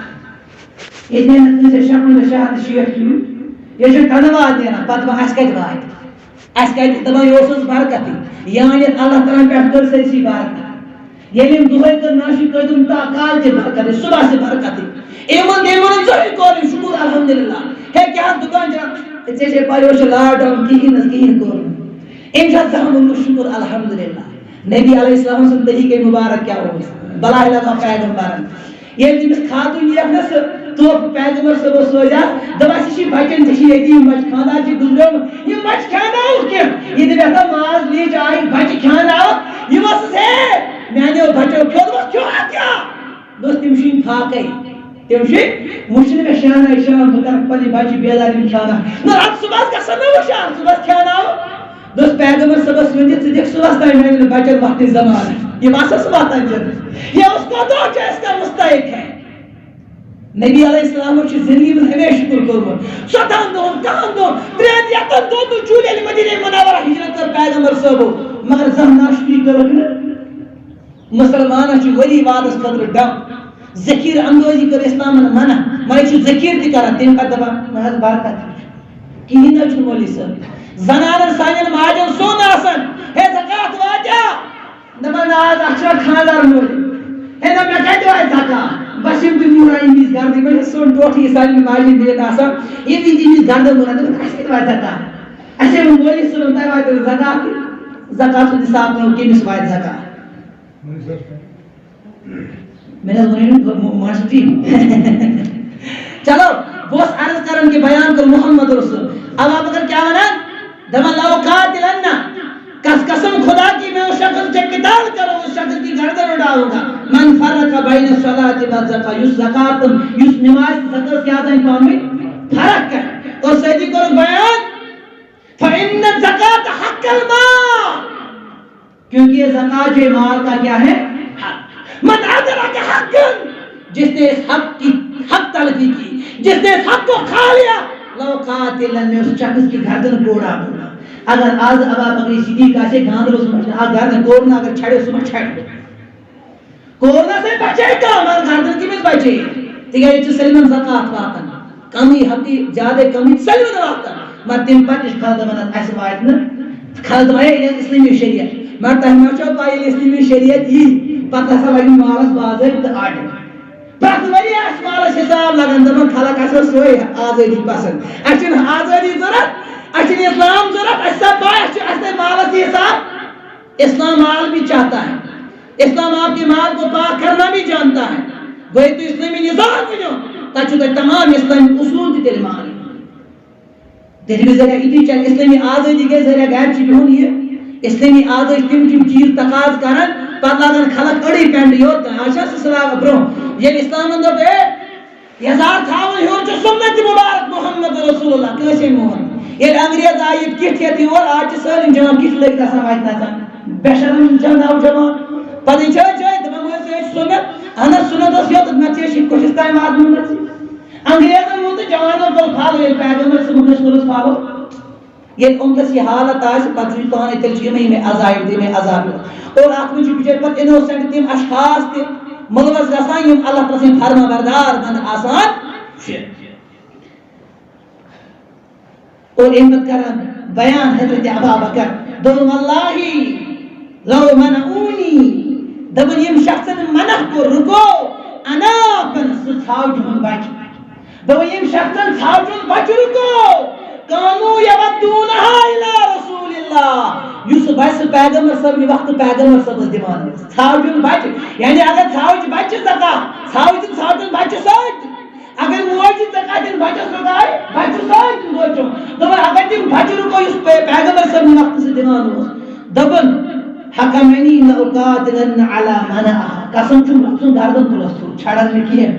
یہ 6 کوئنٹل 660 یہ ٹنواد نیران پتہ اس کت وات اس کت دپان یہ برکت یعنی اللہ تعالیٰ پہ کر سرسی برکت یل دہے کر ناشی قدم تا کال تہ برکت صبح سے برکت ایمن زہی کور شکر الحمدللہ ہے کیا دکان جا ژے پایو لاک ڈاؤن کہین کور امشا زہم شکر الحمدللہ نبی علیہ السلام سن طریقہ مبارک کیا ہو بلا لگا پیغمبر یل تمس خاتون لیکھنس تو پیغمبر صبح سوجا دباسی بچن ثی یتیم بچ خاندان چھ گزرو یہ بچ کھاناو کی یہ دبا ماز لی جائے بچ کھاناو یہ وس ہے میانو بچو کھو کیا دوست تمشین پھاکے تمشی مشن میں شان بکر پنی بچ بیداری کھانا نہ رات صبح گسن نہ شان صبح کھاناو دوست پیغمبر صبح سوجا تے دیکھ صبح تھا میں بچن وقت زمان یہ واسہ صبح تھا یہ اس کا دو اس کا مستحق ہے نبی علیہ السلام کی زندگی میں ہمیشہ شکر کرو ستان دو ترین یتن دو چولے مدینہ منورہ ہجرت کر پیغمبر صاحب مگر زم ناشکری کرو مسلمان چھ ولی وادس خطر ڈم ذکیر اندوزی کر اسلام منع میں چھ ذکیر تہ کران تم کا دبا محض برکت کہیں نہ چھ مولی صاحب زنان سانن ماجن سون آسن ہے زکات واجا دبا آج اچھا خاندار مولی ہے نہ میں کہتے ہیں زکات بشم تو مورا ایمیز گردی میں سون ٹوٹی سانی ماجی بیت آسا یہ بھی ایمیز گردن مورا تو کسی تو آتا تھا ایسے وہ مولی سنتا ہے تو زکات تو صاحب نے کی مسوائد زکات میں نے ماشتی چلو بوس عرض کرن کے بیان کر محمد رسول اب آپ اگر کیا ہونا دما لو قاتلنا قسم خدا کی میں اس شخص سے قتال کروں اس شخص کی گردن اڑاؤں گا من فرق بین الصلاۃ والزکات یس زکات یس نماز زکات کیا ہے قوم میں فرق ہے اور سیدی کو بیان فإن الزکات حق المال کیونکہ یہ زکات جو مال کا کیا ہے حق من ادرک حق جس نے اس حق کی حق تلفی کی جس نے اس حق کو کھا لیا لو قاتلن میں اس شخص کی گردن کو اڑا دوں گا اگر آج ابا بکری صدیق سے گاندر اس میں گردن کورنا اگر چھڑے اس میں چھڑ کورنا سے بچے کا ہمارا گردن کی میں بچے تیگا یہ سلمان زکات واتن کمی حقی زیادہ کمی سلمان واتن مرتیم پتش خالد منت ایسے وائدن خالد وائد اسلامی شریعت مرتہ مرچو پائی اسلامی شریعت یہ پتہ سا لگی مالس بازر تا آڈر پرت وری اس مالس حساب لگن دمن خلق ایسا سوئی آزادی پسند اچھن آزادی ضرورت اچھن اسلام ضرورت ایسا بائی ایسا مالس حساب اسلام مال بھی چاہتا ہے اسلام آپ کے مال کو پاک کرنا بھی جانتا ہے گوئی تو اسلامی نظام بنو تاچو تو تمام اسلامی اصول دی تیرے مال تیرے بھی ذریعہ اتنی چل اسلامی آزادی کے ذریعہ غیر چی بہنی ہے اسلامی آزادی تم چیز تقاض کرن پتہ لگن خلق اڑی پینڈ ہوتا ہے آشا سے سلام برو یہ اسلام اندر پہ یزار تھاون ہو جو سنت مبارک محمد رسول اللہ کیسے موہن یہ انگریز آئیت کٹ کہتی اور آج سالن جوان کٹ لگتا سمجھتا تھا بیشرم جان جوان پتہ چاہے دبا مجھے سے سنت انا سنت اس یوت میں چیشی کچھ ٹائم آدمی مرسی انگریزن مونت جوانوں کو پھالو یہ پیغمبر سے مجھے سنت پھالو یہ ان کا سی حالت آج پتری کہانے تلچی میں عذاب دی میں عذاب اور آپ میں جو بچے پر انوسنٹ تیم اشخاص تے ملوث گسان یم اللہ تعالی سے فرما بردار بند آسان اور احمد کرم بیان حضرت ابا بکر دون واللہ لو منعونی دبن یم شخص منع کو رکو انا پن ساوجن بچ دبن یم شخص ساوجن بچ رکو کانو یودونہا الى رسول اللہ یوسف بس پیغمبر صاحب وقت پیغمبر صاحب دیوان ساوجن بچ یعنی اگر ساوج بچ سکا ساوجن بچ سوچ اگر موجی زکات بچ سکائے بچ سوچ موجو دبن اگر تم بچ رکو اس پیغمبر صاحب وقت سے دیوان ہو دبن حکمنی لأقاتلن علی منعها قسم چون رسول گردن تلستو چھڑن لکھی ہے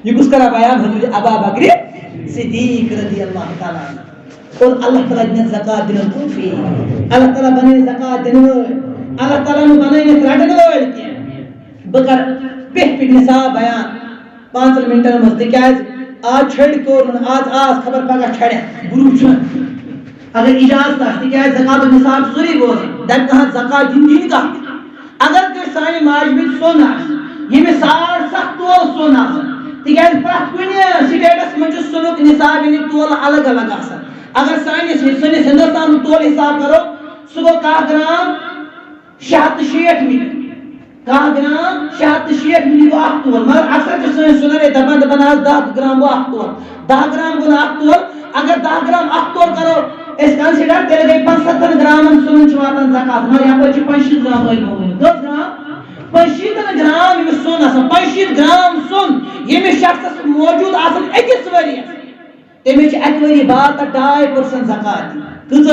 یہ کس کرا بیان حضرت ابا بکر صدیق رضی اللہ تعالیٰ اور اللہ تعالیٰ نے زکات دن توفی اللہ تعالیٰ بنے زکات دن اللہ تعالیٰ نے بنے رٹن وول کی بکر پہ نصاب بیان 5 منٹن مز تکیاز آج چھڑ کور آز خبر پگہ چھڑ گروہ چھ اگر اجازت آ تکیاز زکات نصاب ضروری بوز دپ کہاں زکات دین کا اگر کہ سانی ماج میں سون یہ 7.5 تول سون تکیاز پرت کن سٹیٹس من سنک نصاب یعنی تول الگ الگ آسان اگر سانس ہندوستان تول حساب کرو سہ گو 1 گرام 660 ملی 1 گرام 660 ملی گو 1 تول مگر اکثر سن سنر دپان 10 گرام گو 1 تول 10 گرام گو 1 تول اگر 10 گرام 1 تول کرو اس کنسیڈر تیل گئی 75 گرام سن واتان زکات مگر یہاں پر 25 گرام ہوئی 10 گرام 25 گرام یہ سون آسان 25 گرام سون یہ شخص موجود آسان اکس ورس تمہیں اک وری بعد 2.5% زکات کچھ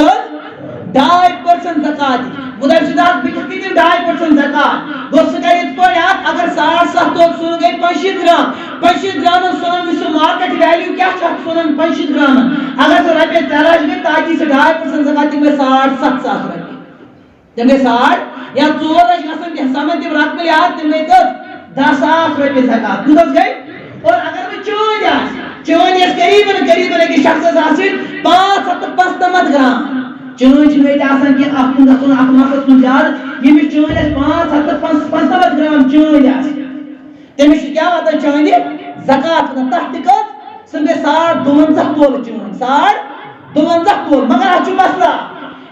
2.5% زکات مدر شدات بکر کی 2.5% زکات گو سکر ات پہ اگر 7.5 تول سون گئی 25 گرام 25 گرام سون اس مارکیٹ ویلیو کیا چھ سون 25 گرام اگر سو رپے تراش گئی تاکہ سے 2.5% زکات تمہیں 7.5 رپے تمہیں 60 یا 4 گسن کہ سمجھ تم رقم یاد تمہیں 10,000 رپے زکات کچھ گئی اور اگر وہ چون اس قریباً ایک شخص آسن 595 گرام چون چھ آسان کہ اپن گھن اخ مقصد کن زیادہ یمس چون 595 گرام چون تمس کیا واتان چون زکات تحت کت سن گئی 52 تول چون 52 تول مگر اتھ مسئلہ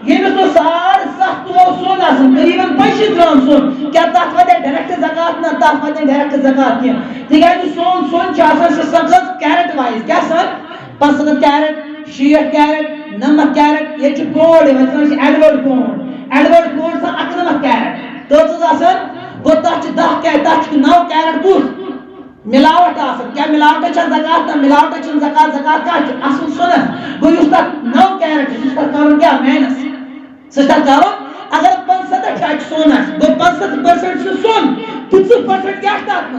یمس تو 7.5 تول سون آسان قریباً 25 گرام سون کیا تک واتہ ڈائریکٹ زکات نہ تک واتہ ڈائریکٹ زکات کی تکیاز سون آسان سخت کیرٹ وائز کیا سر 5 کیرٹ 60 کیرٹ 90 کیرٹ یہ پونڈ ایڈورڈ پونڈ سن 91 کیرٹ کچھ آسان گو تک 10 کیرٹ تک 9 کیرٹ کس ملاوٹ آسان کیا ملاوٹ چھ زکات نہ ملاوٹ چھ زکات زکات کا اصل سن گو اس تک 9 کیرٹ اس تک کرن کیا مینس ستا کرو اگر 65 سون گو 65% سون 50% کیا تک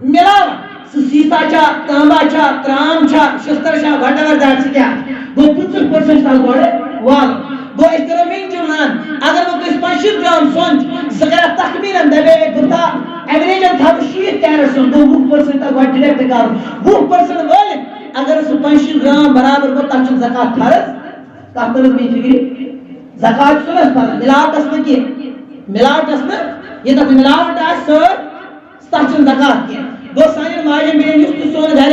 ملاوٹ سیسا چا تانبا چا ترام چا شستر چا وٹ ایور دیٹ کیا گو 50% تک گوڑے وال گو اس طرح من جنان اگر وہ 25 گرام سون زکر تخمینا دبے گتا ایوریج تھا 60 کیرٹ سون گو 20% تک وٹ ڈائریکٹ کر 20% والے اگر اس 25 گرام برابر کو تک زکات فرض کا فرض بھی فکری زکات سن اس پر ملاوٹ اس کی ملاوٹ اس میں یہ تک ملاوٹ اس تک زکات کی دو سائن ماجن بین یس سون گھر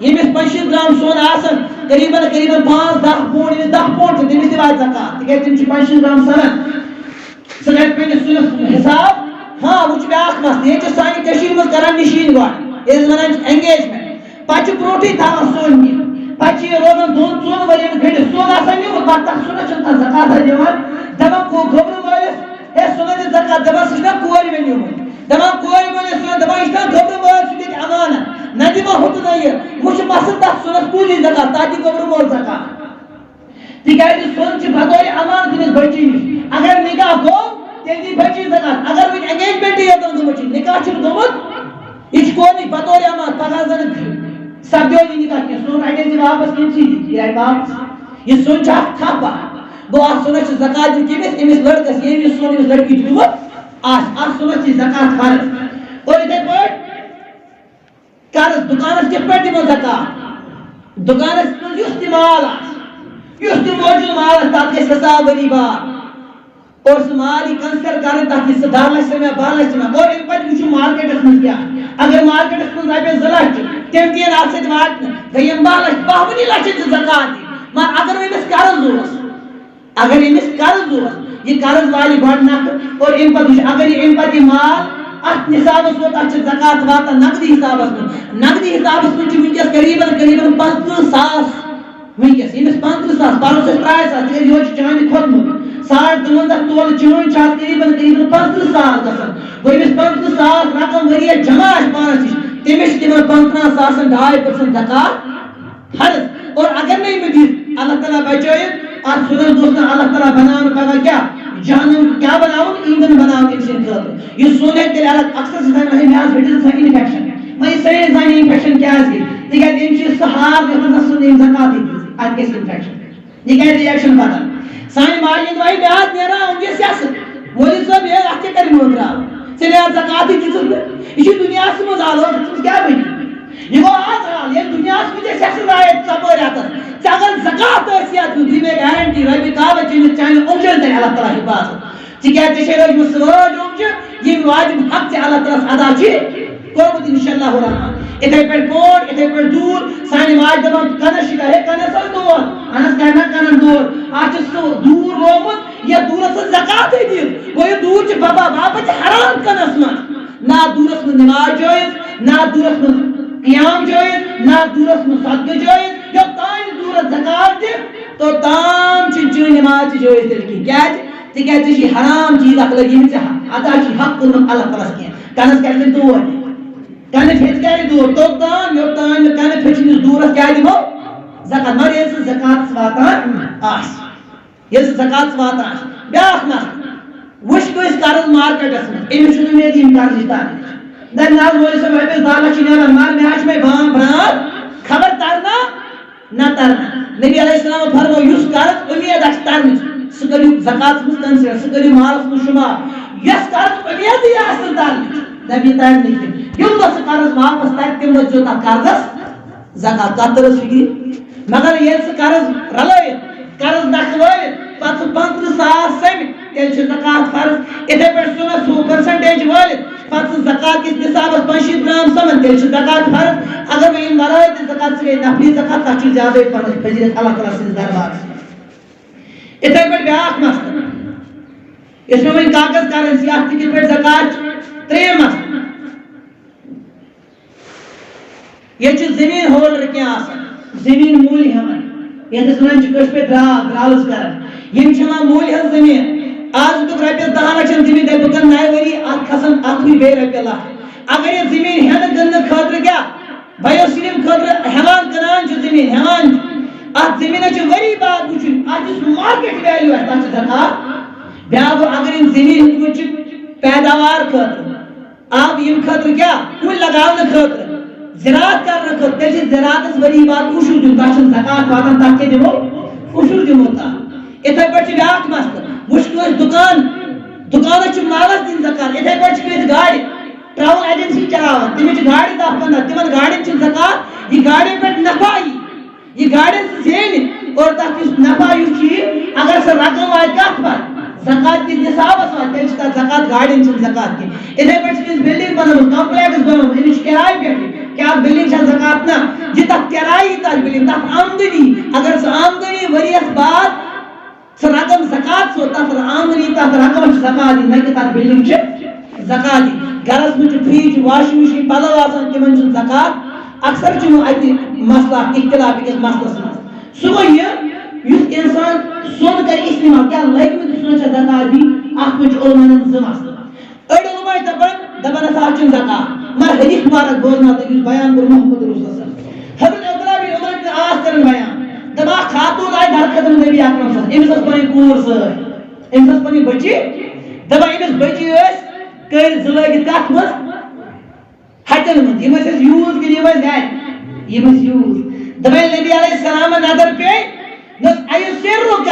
یمس 25 گرام سون آسن قریباً 5-10 پونڈ 10 پونڈ تمس دیوات زکات تکیاز تم 25 گرام سنن سگت پہ سن حساب ہاں وچ بیاکھ مسئلہ یہ سانی کشیر مز کران نشین گوڈ اس ونان انگیجمنٹ پچ پروٹی تھاون سون کی پچ روزن 2-4 ورین گھڑ سون آسان نہیں پتہ سون چھ زکات دیوان دبا کو گبر والس اے سون زکات دبا سنا کوری ونیو دبا کوری والس سون دبا اس گبر وال سن امانت ندیما ہوت نہیں مش مسل تک سون کولی زکات تاکہ گبر وال زکات تکیاز سون چھ بطور امانت دس بچی اگر نکاح گو تیلی بچی زکات اگر وہ انگیجمنٹ یتن گمچ نکاح چھ گمت یہ کوئی بطور امانت پگہ زن سبدیو نکاح کی سون رائٹ واپس کینسی یہ واپس یہ سون چھ تھپا گو آ سون چھ زکات کیمس امس لڑکس یہ سون امس لڑکی دیوت آ سون چھ زکات فرض اور ادھر پٹ قرض دکانس کے پہ دمو زکات دکانس من استعمال یس موجود مال تک حساب وری بار اور مال کنسر کرنے تک اس 10 لاکھ سے میں 12 لاکھ سے میں اور ان پر کچھ مارکیٹ میں کیا اگر مارکیٹ میں رپے 2 لاکھ تم تین آپ سے وات گیم 12 لاکھ 52 لاکھ سے زکات مگر اگر امس قرض ہو اگر امس قرض ہو یہ قرض والی گڈ نہ اور ان پر اگر ان پر مال ات نصاب وت ات زکات وات نقدی حساب من ونکس قریباً 50,000 ونکس امس 50,000 پرو سے 3,000 تیز یہ چاند کھوتمت 52 تول چون چھ قریباً 50,000 گسن گو امس 50,000 رقم وریا جمع پانس تمس تم 15,000 2.5% زکات فرض اور اگر نہیں مدد اللہ تعالیٰ بچائے ات سنن دوستن اللہ تعالیٰ بناون پگہ کیا جہنم کیا بناون ایندھن بناون انسان خاطر یہ سونے تیل اکثر سن نہیں میاز ہٹز انفیکشن میں سارے زانی انفیکشن کیا ہے تکیاز یم چیز سہار گژھن سن زکات ات گژھِ انفیکشن یہ کیا ریاکشن بدل سانی ماجن وائی میاز نیرا ان کے سیاست مولوی صاحب یہ ات کر موترا ژےٚ زکات دِژٕتھ یہِ چھُ دُنیاہَس منٛز حالات کیٛاہ بَنہِ یہ گو آج حال یہ دنیا مجھے سیکس رائٹ ژپٲرۍ ہتس ژےٚ اگر زکات ٲسی اَتھ دِیُن دی مےٚ گارنٹی رۄپیہِ کابہٕ چٲنِس چانہِ اوٚنٛگجن ترِ اللہ تعالیٰ حِفاظت تِکیٛازِ ژےٚ چھے روٗزمٕژ سۭتۍ اوٚنٛگجہِ ییٚمہِ واجب حق ژےٚ اللہ تعالیٰ ادا چھِ کوٚرمُت اِنشاء اللہ الرحمان اِتھَے پٲٹھۍ پونٛڈ اِتھَے پٲٹھۍ دوٗر سانہِ ماجہِ دَپان کَنَس چھِ ہے کَنَس حظ دود اَہنَس کَرِ نا کَنَن دود اَتھ چھُ سُہ دوٗر لوگمُت یَتھ دوٗرَس ٲس زکاتٕے دِنۍ گوٚو یہِ دوٗر چھِ باپَتھ چھِ حرام کَنَس منٛز نہ دوٗرَس منٛز نٮ۪ماز جٲیِز نہ دوٗرَس منٛز قیام جٲیِز نہ دوٗرَس منٛز صدقہٕ جٲیِز یوٚتانۍ دوٗرَس زکات دِ توٚتام چھِ چٲنۍ نٮ۪ماز تہِ جٲیِز تیٚلہِ کِہیٖنۍ کیٛازِ تِکیٛازِ ژےٚ چھِ حرام چیٖز اَکھ لٔگِمٕتۍ ژےٚ ادا چھِ حق کوٚرمُت اللہ تعالیٰ ہَس کینٛہہ کَنَس کَرِ نہٕ دود کَنہٕ پھیٚژِ کَرِ دود توٚتام یوٚتانۍ نہٕ کَنہٕ پھیٚژِنِس دوٗرَس کیٛاہ دِمو زکات مگر ییٚلہِ سُہ زکاتَس واتان آسہِ ییٚلہِ سُہ زکاتَس واتان آسہِ بیٛاکھ مسلہٕ وٕچھ کٲنٛسہِ قرض مارکیٹَس منٛز أمِس چھُنہٕ اُمید یِم قرضٕچ تارنٕچ دَپہِ نہ حظ مولوی صٲب رۄپیَس 10 لَچھ چھِ نیران مگر مےٚ حظ چھِ مےٚ برٛانٛد خبر ترنا نہ ترنا نبی علیہ السلام فرموو یُس قرض اُمید آسہِ ترنٕچ سُہ کٔرِو زکاتَس منٛز کنسِڈر سُہ کٔرِو مالَس منٛز شُمار یۄس قرض اُمیدٕے آسہِ نہٕ ترنٕچ دَپہِ یہِ ترِ نہٕ کینٛہہ ییٚمہِ دۄہ سُہ قرض واپس ترِ تَمہِ دۄہ دِیِو تَتھ قرضس زکات کَتھ تٔرٕس فِکرِ مگر ییٚلہِ سُہ قرض رلٲیِتھ قرض نکھوٲیِتھ پتہٕ سُہ 15,000 سَمہِ تیٚلہِ چھِ زکات فرض یِتھَے پٲٹھۍ سُہ 100% وٲلِتھ پتہٕ سُہ زکات کِس نِصابَس 25 گرام سَمان تیٚلہِ چھِ زکات فرض اگر وۄنۍ یِم وَرٲے تہِ زکات سُہ گٔے نفلی زکات تَتھ چھِ زیادَے فضیلت اللہ تعالیٰ سٕنٛدِس دربارَس منٛز یِتھَے پٲٹھۍ بیٛاکھ مسلہٕ یُس مےٚ وۄنۍ کاغذ کرنسی اَتھ تہِ کِتھ پٲٹھۍ زکات چھِ ترٛیٚیِم مسلہٕ ییٚتہِ چھُ زٔمیٖن ہولڈر کینٛہہ آسان زٔمیٖن موٗلۍ ہٮ۪وان یَتھ أسۍ وَنان چھِ کٲشِرۍ پٲٹھۍ درٛالٕز کران یِم چھِ ہٮ۪وان موٗلۍ ہٕنٛز زٔمیٖن آز دیُتُکھ رۄپیَس 10 لَچھَن زٔمیٖن دَپہِ بہٕ کَرٕ 9 ؤری اَتھ کھسان اَتھُے بیٚیہِ رۄپیہِ لَچھ اگر یہِ زٔمیٖن ہٮ۪نہٕ کٕننہٕ خٲطرٕ کیٛاہ بَیوسِلِم خٲطرٕ ہٮ۪وان کٕنان چھُ زٔمیٖن ہٮ۪وان چھُ اَتھ زٔمیٖنَس چھُ ؤری بعد وٕچھُن اَتھ یُس مارکیٹ ویلیوٗ آسہِ تَتھ چھِ زکات بیٛاکھ گوٚو اگر یِم زٔمیٖن ہیٚتمٕتۍ چھِ پیداوار خٲطرٕ آب ییٚمہِ خٲطرٕ کیٛاہ کُلۍ لگاونہٕ خٲطرٕ زِراعت کرنہٕ خٲطرٕ تیٚلہِ چھِ زِراعتَس ؤری بعد اُشُر دیُن تَتھ چھُنہٕ زکات واتان تَتھ کیٛاہ دِمو اُشُر دِمو تَتھ یِتھَے پٲٹھۍ چھُ بیٛاکھ مسلہٕ وٕچھ کٲنٛسہِ دُکانَس چھُ مالَس دِنۍ زکات یِتھَے پٲٹھۍ چھِ کٲنٛسہِ گاڑِ ٹرٛاوٕل ایجنسی چلاوان تٔمِس چھِ گاڑِ 10-15 تِمن گاڑٮ۪ن چھِ زکات یہِ گاڑٮ۪ن پٮ۪ٹھ نفع یہِ گاڑٮ۪ن زینہِ اور تَتھ یُس نفع یُس چھُ یہِ اگر سۄ رقم واتہِ کَتھ پَتہٕ زکات کِس نِصابَس واتہِ تیٚلہِ چھِ تَتھ زکات گاڑٮ۪ن چھِنہٕ زکات کینٛہہ یِتھَے پٲٹھۍ چھِ کٲنٛسہِ بِلڈِنٛگ بنٲومٕژ کَمپٕلیکٕس بنومُت أمِس چھِ کِراے پٮ۪ٹھ کیٛاہ بِلڈِنٛگ چھےٚ زکات نہ یہِ تَتھ کِراے تَتھ بِلڈِنٛگ تَتھ آمدٔنی اگر سۄ آمدٔنی ؤریَس بعد سۄ رقم زکات سُہ تَتھ آمدٔنی تَتھ رقمَس چھِ زکات دِنۍ نہ کہِ تَتھ بِلڈِنٛگ چھِ زکات دِنۍ گرَس منٛز چھُ فرٛج واشِنٛگ مِشیٖن پَلو آسان تِمن چھُنہٕ زکات اکثر چھُ اَتہِ مسلہٕ اکھ اختِلاف أکِس مسلَس منٛز سُہ گوٚو یہِ یُس اِنسان سۄن کَرِ اِستعمال کیٛاہ لٔگمٕتۍ سۄن چھےٚ زکات دِنۍ اَتھ منٛز چھِ عُلماہَن ہٕنٛدۍ 2 مسلہٕ أڑۍ عُلما چھِ دَپان ہسا اَتھ چھُنہٕ زکات مگر حدیث مبارک بوزناو یُس بیان کوٚر محمد رسول صلی حضرت عبداللہ بن عمر بن عاص کران بیان دَپان اکھ خاتوٗن آیہِ درخٲطرٕ نبی اکرم صلی أمِس ٲس پَنٕنۍ کوٗر سۭتۍ أمِس ٲس پَنٕنۍ بٔچی دَپان أمِس بٔچی ٲسۍ کٔرۍ 2 لٲگِتھ کَتھ منٛز ہَٹٮ۪ن منٛز یِم ٲسۍ اَسہِ یوٗز کِنہٕ یِم ٲسۍ گرِ یِم ٲسۍ یوٗز دَپان نبی علیہ السلامَن نظر پیٚیہِ دوٚپُس اَیُسِرُّکَ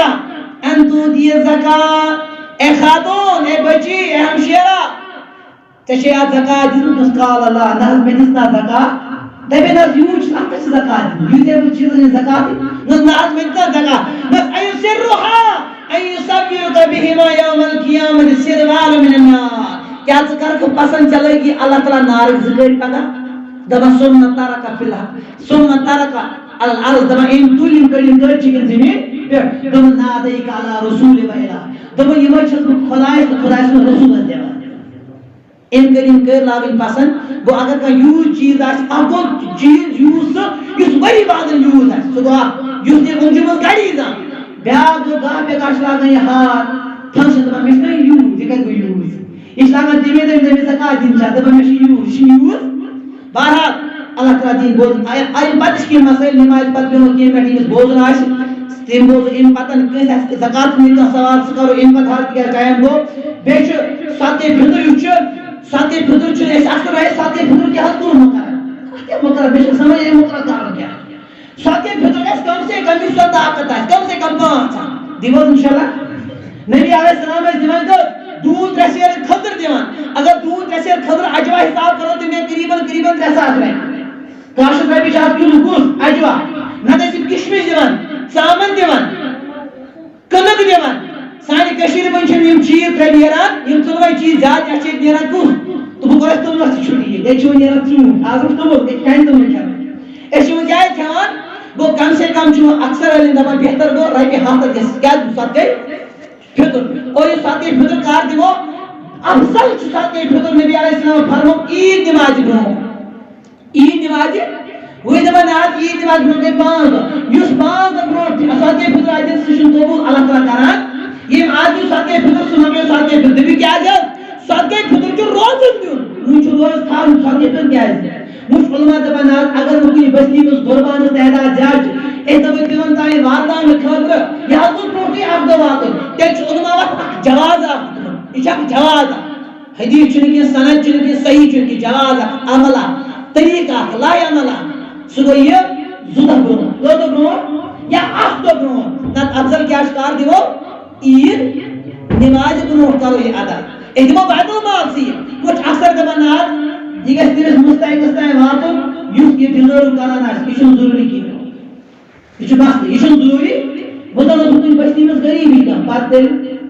اَن تُؤتِیَ زکات اے خاتوٗن اے بٔچی اے ہمشیرا ژےٚ چھے اَتھ زکات دِنۍ دوٚپُس قال اللہ نہ حظ مےٚ دِژ نہ زکات دَپے نہ حظ یوٗت چھُ اَتھ کَتھ چھِ زکات دِنۍ ییٖتیٛاہ بہٕ چیٖزَن ہٕنٛز زکات دِنۍ دوٚپُس نہ حظ مےٚ دِژ نہ زکات دوٚپُس اَیُسِرُّہا اَن یُصَوِّرُکَ بِہِمَا یومَ القِیامَةِ سِرْوَالٌ مِنَ النَّارِ کیٛاہ ژٕ کَرکھٕ پسنٛد ژےٚ لٲگی اللہ تعالیٰ نارٕکۍ 2 گٔرۍ پگاہ دَپان ثُمَّ تَرَکَ فِی الْأَرْضِ ثُمَّ تَرَکَ عَلَى الْأَرْضِ دَپان أمۍ تُلۍ یِم گٔرۍ چھِکھ زٔمیٖن پٮ۪ٹھ دوٚپُن نادَیکَ عَلَى رسوٗلِ وَإِلَٰهِ دوٚپُن یِمَے چھَس بہٕ خۄدایَس تہٕ خۄداے سُنٛد رسوٗلَس دِوان أمۍ کٔرۍ یِم گٔرۍ لاگٕنۍ پسنٛد گوٚو اگر کانٛہہ یوٗز چیٖز آسہِ اکھ گوٚو چیٖز یوٗز سُہ یُس ؤری بعدَن یوٗز آسہِ سُہ گوٚو اکھ یُس نہٕ اوٚنٛگجہِ منٛز کَڑی زانٛہہ بیٛاکھ گوٚو گاہ پٮ۪ٹھ چھِ لاگان یہِ ہار فنٛکشَن دَپان مےٚ چھُ نہ یوٗز یہِ کَتہِ گوٚو یوٗز یہِ چھِ لاگان تَمے دۄہ زکات دِنۍ چھا دَپان مےٚ چھُ یوٗز یہِ چھُ یوٗز بہرحال اللہ تعالیٰ دِنۍ بوزُن اَمہِ پَتہٕ چھِ کینٛہہ مسٲیِل نٮ۪مازِ پَتہٕ پیٚوان کینٛہہ پٮ۪ٹھ ییٚمِس بوزُن آسہِ تٔمۍ بوزُن اَمہِ پَتہٕ کٲنٛسہِ آسہِ زکات کُنہِ کانٛہہ سوال سُہ کَرو اَمہِ پَتہٕ حظ تِکیٛازِ ٹایم گوٚو بیٚیہِ چھُ صدقے فِطر یُس چھُ صدقے فِطر چھُ أسۍ اکثر صدقے فِطر کیٛاہ حظ کوٚر مُقرر اَتھ کیٛاہ مُقرر مےٚ چھُنہٕ سَمجھ یہِ مُقرر کَرُن کیٛاہ صدقے فِطر گژھِ کم سے کم یُس طاقت آسہِ کم سے کم 5 دِمو حظ اِنشاء اللہ نبی علیہ السلام ٲسۍ دِوان دودھ 3 سیر خضر دیوان اگر دودھ 3 سیر خضر اجوا حساب کرو تو میں قریباً 3,000 رۄپیہِ 60 رۄپیہِ چھِ اَتھ کِلوٗ کُس اجوا نتہٕ ٲسۍ یِم کِشمِش دِوان ژامن دِوان کٕنٕک دِوان سانہِ کٔشیٖرِ منٛز چھِنہٕ یِم چیٖز ترٛےٚ نیران یِم ژۄنوَے چیٖز زیادٕ یَتھ چھِ ییٚتہِ نیران کُس تہٕ بہٕ کوٚر اَسہِ توٚملَس تہِ چھُٹی ییٚتہِ چھِ وۄنۍ نیران ژوٗنٛٹھۍ آز چھُ توٚمُل ییٚتہِ کَنہِ توٚمُل کھٮ۪وان أسۍ چھِ وۄنۍ کیٛازِ کھٮ۪وان گوٚو کم سے کم چھُ اکثر ٲلۍ دَپان بہتر گوٚو رۄپیہِ 100 گژھِ کیٛاہ صدقے فطر اور یہِ صدقے فطر کر دِمو افضل چھُ صدقے فطر نبی علیہ السلام فرموو عیٖد نِمازِ برونٛہہ عیٖد نِمازِ وۄنۍ دَپان آز عیٖد نِمازِ برونٛہہ گٔے 5 دۄہ یُس 5 دۄہ برونٛٹھ صدقے فطر آسہِ دِنۍ سُہ چھُنہٕ قبوٗل اللہ تعالیٰ کران ییٚمۍ آز دیُت صدقے فطر سُہ مۄکلیو صدقے فطر دٔپِو کیٛازِ حظ صدقے فطر چھُ روزُن دیُن وۄنۍ چھُ روزٕ تھاوُن صدقے فطر کیٛازِ وٕچھ علما دَپان آز اگر نہٕ کُنہِ بستی منٛز قۄربانَس تعداد زیادٕ چھِ أسۍ دَپو تِمن تانۍ واتناونہٕ خٲطرٕ یہِ حظ گوٚژھ برونٛٹھٕے اکھ دۄہ واتُن تیٚلہِ چھُ علما اکھ جواز اکھ یہِ چھِ اکھ جواز اکھ حدیث چھُنہٕ کینٛہہ سند چھُنہٕ کینٛہہ صحیح چھُنہٕ کینٛہہ جواز اکھ عمل اکھ طریٖقہٕ اکھ لاے عمل اکھ سُہ گوٚو یہِ 2 دۄہ برونٛٹھ 2 دۄہ برونٛٹھ یا 1 دۄہ برونٛٹھ نتہٕ افضل کیٛاہ چھُ کر دِمو عیٖد نِمازِ برونٛٹھ کرو یہِ ادا أسۍ دِمو بیت المال سۭتۍ وٕچھ اکثر دَپان آز یہِ گژھِ تٔمِس مُستحقَس تانۍ واتُن یُس یہِ ڈِزٲرٕو کران آسہِ یہِ چھُنہٕ ضروٗری کینٛہہ یہ مسئلہ یہ ضروری وۄنۍ زن اوس کُنہِ بستی منٛز غریٖبی کانٛہہ پتہٕ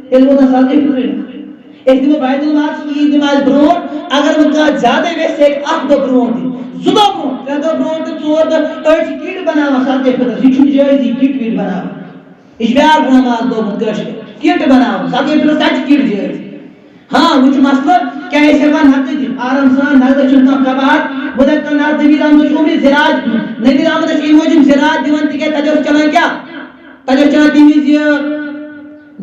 تیٚلہِ ووت صدقے فطرٕے أسۍ دِمو بیت المال عیٖد نِمازِ برونٛٹھ اگر وۄنۍ کانٛہہ زیادَے ویژھِ ہیٚکہِ 1 دۄہ برونٛٹھ دِتھ 2 دۄہ برونٛٹھ 3 دۄہ برونٛٹھ تہٕ 4 دۄہ أڑۍ چھِ کِٹ بناوان صدقے فطرس یہِ چھُنہٕ جٲیزی کِٹ وِٹ بناوان یہِ چھُ بیٛاکھ نماز لوگمُت کٲشرِ کِٹ بناوان صدقے فطرس کتہِ چھِ کِٹ جٲیز ہاں وۄنۍ چھُ مسلہٕ کیٛاہ أسۍ ہٮ۪کان نقدٕ دِتھ آرام سان نقدس چھُنہٕ کانٛہہ کباٹ بہٕ دَپہٕ کانٛہہ نبی احمد چھُ عمرِ زِراعت نبی احمدس چھِ اَمہِ موٗجوٗب زِراعت دِوان تِکیٛازِ تَتہِ اوس چلان کیٛاہ تَتہِ اوس چلان تَمہِ وِزِ یہِ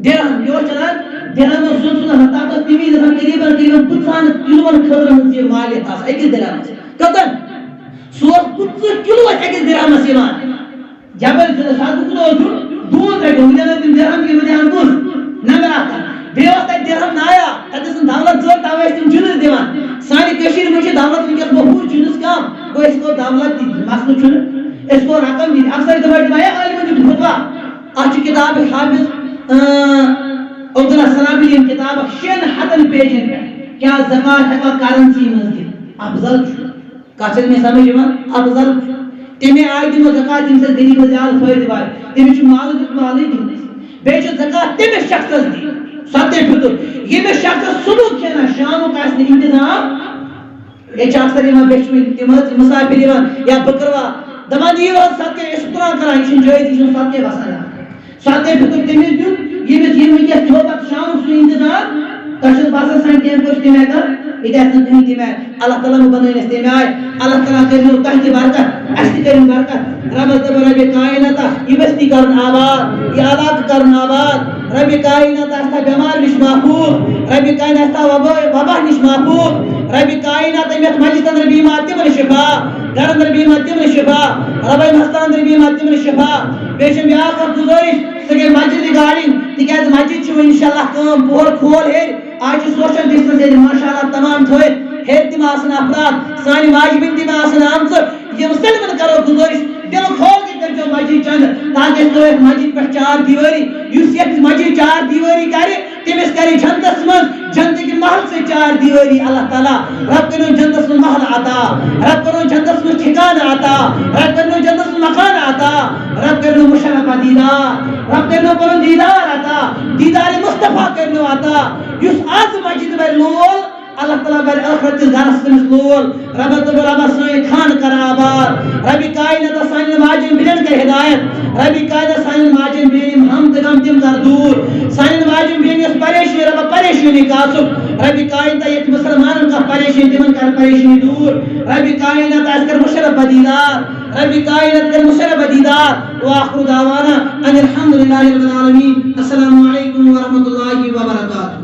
درہم یہِ اوس چلان درہم اوس سیوٚد سوٗزان تَتھ اوس تَمہِ وِزِ آسان قریٖباً 50 کِلوٗوَن خٲطرٕ ہٕنٛز یہِ مالیت آسان أکِس درہمس کٔژَن سُہ اوس 50 کِلوٗ ٲسۍ أکِس درہمس یِوان جبل صدقہٕ کوٗتاہ اوس دیُن 2 رۄپیہِ وۄنۍ دِنَس تِم درہم کینٛہہ وۄنۍ دِہَن کُس نمبر اکھ بیٚیہِ اوس تَتہِ درہم نایا تَتہِ ٲس نہٕ دولت ژٔر تَوَے ٲسۍ تِم جِنٕس دِوان سانہِ کٔشیٖرِ منٛز چھِ دولت وٕنکٮ۪س موٚہوٗر جِنٕس کم گوٚو أسۍ کوٚر دولت تہِ مسلہٕ چھُنہٕ أسۍ کوٚر رقم دِتھ اکثر دَپان چھِ عٲلمَن دیُت خُطبہ اَتھ چھِ کِتاب حافظ عبدالسلام لیٖکھ کِتاب اکھ 600 پیجن پٮ۪ٹھ کیٛاہ زکات ہٮ۪کوا کرنسی منٛز دِتھ افضل چھُ کتھ چھِ مےٚ سمجھ یِوان افضل چھُ تَمے آیہِ دِمو زکات ییٚمہِ سۭتۍ غریٖبس زیادٕ فٲیدٕ واتہِ تٔمِس چھُ مالہٕ دیُت مالٕے دِنَس بیٚیہِ چھُ زکات تٔمِس شخصس دِنۍ صدقے فطر ییٚمِس شخصس صبحُک کھٮ۪نہ شامُک آسہِ نہٕ انتظام ییٚتہِ چھِ اکثر یِوان بیچھوٕنۍ تِم حظ مُسافِر یِوان یا بٔکٕروال دَپان دِیِو حظ صدقے أسۍ چھِ قرآن کران یہِ چھُنہٕ جٲیز یہِ چھُنہٕ صدقے وسان صدقے فطر تٔمِس دیُن ییٚمِس یِم وٕنکٮ۪س تھوٚو پتہٕ شامُک سُہ انتظام تۄہہِ چھُ باسان سانہِ ٹیٚمپو چھِ تَمہِ آیہِ کران ییٚتہِ آسہِ نہٕ کٕہٕنۍ تَمہِ آیہِ اللہ تعالیٰ ہن بنٲوِنۍ اَسہِ تَمہِ آیہِ اللہ تعالیٰ کٔرِنو تۄہہِ تہِ برکت اَسہِ تہِ کٔرِنۍ برکت رۄبس دَپو رۄبِ کایناتا یہِ بستی کرُن آباد یہِ علاقہٕ کرُن آباد رۄبِ کاینات آسہِ تھا بٮ۪مارِ نِش محفوٗظ رۄبِ کاینات آسہِ تھا وبا نِش محفوٗظ رۄبِ کاینات یَتھ مسجد اندر بیٖمار تِمن شِفا گرٕ اندر بیٖمار تِمن شِفا رۄبے مستان اندر بیٖمار تِمن شِفا بیٚیہِ چھِ بیٛاکھ اکھ گُزٲرِش سۄ گٔے مسجدِ گاڑٕنۍ تِکیٛازِ مسجد چھِ وۄنۍ انشاء اللہ کٲم پورٕ کھول ہیٚرِ آز چھِ سوشل ڈسٹنس ییٚتہِ ماشاء اللہ تمام تھٲوِتھ ہیٚرِ تِم آسن افراد سانہِ ماجہِ بیٚنہِ تِم آسن آمژٕ یِم سٲلمن کرو گُزٲرِش دِلہٕ کھول کے کٔرۍزیو مسجد چند تاکہِ أسۍ کرو یتھ مسجد پٮ۪ٹھ 4 دیوٲری یُس یتھ مسجد 4 دیوٲری کرِ تٔمِس کرِ جنتس منٛز جنتٕکہِ محل سۭتۍ 4 دیوٲری اللہ تعالیٰ رب کٔرِنو جنتس منٛز محل عطا رب کٔرِنو جنتس منٛز ٹھِکانہٕ عطا رب کٔرِنو جنتس منٛز مکان عطا رب کٔرِنو مشرفہ دیدار رب کٔرِنو پنُن دیدار عطا دیدارِ مصطفیٰ کٔرِنو عطا یُس آز مسجد بَرِ لول اللہ تعالیٰ بَرِ ٲخرت کِس گرس تٔمِس لول رۄبس دوٚپ رۄبا سٲنۍ خانہٕ کر آباد ربِ کایناتس سانٮ۪ن ماجٮ۪ن بیٚنٮ۪ن کر ہدایت ربِ کاینات سانٮ۪ن ماجٮ۪ن بیٚنٮ۪ن یِم ہم تہٕ غم تِم کر دوٗر سانٮ۪ن ماجٮ۪ن بیٚنٮ۪ن یۄس پریشٲنی رۄبا پریشٲنی کاسُکھ ربِ کاینات ییٚتہِ مُسلمانن کانٛہہ پریشٲنی تِمن کر پریشٲنی دوٗر ربِ کاینات آسہِ کر مشرفہ دیدار ربِ کاینات کر مشرفہ دیدار وآخر دعوانا ان الحمد للہ رب العالمین السلام علیکم ورحمۃ اللہ وبرکاتہ.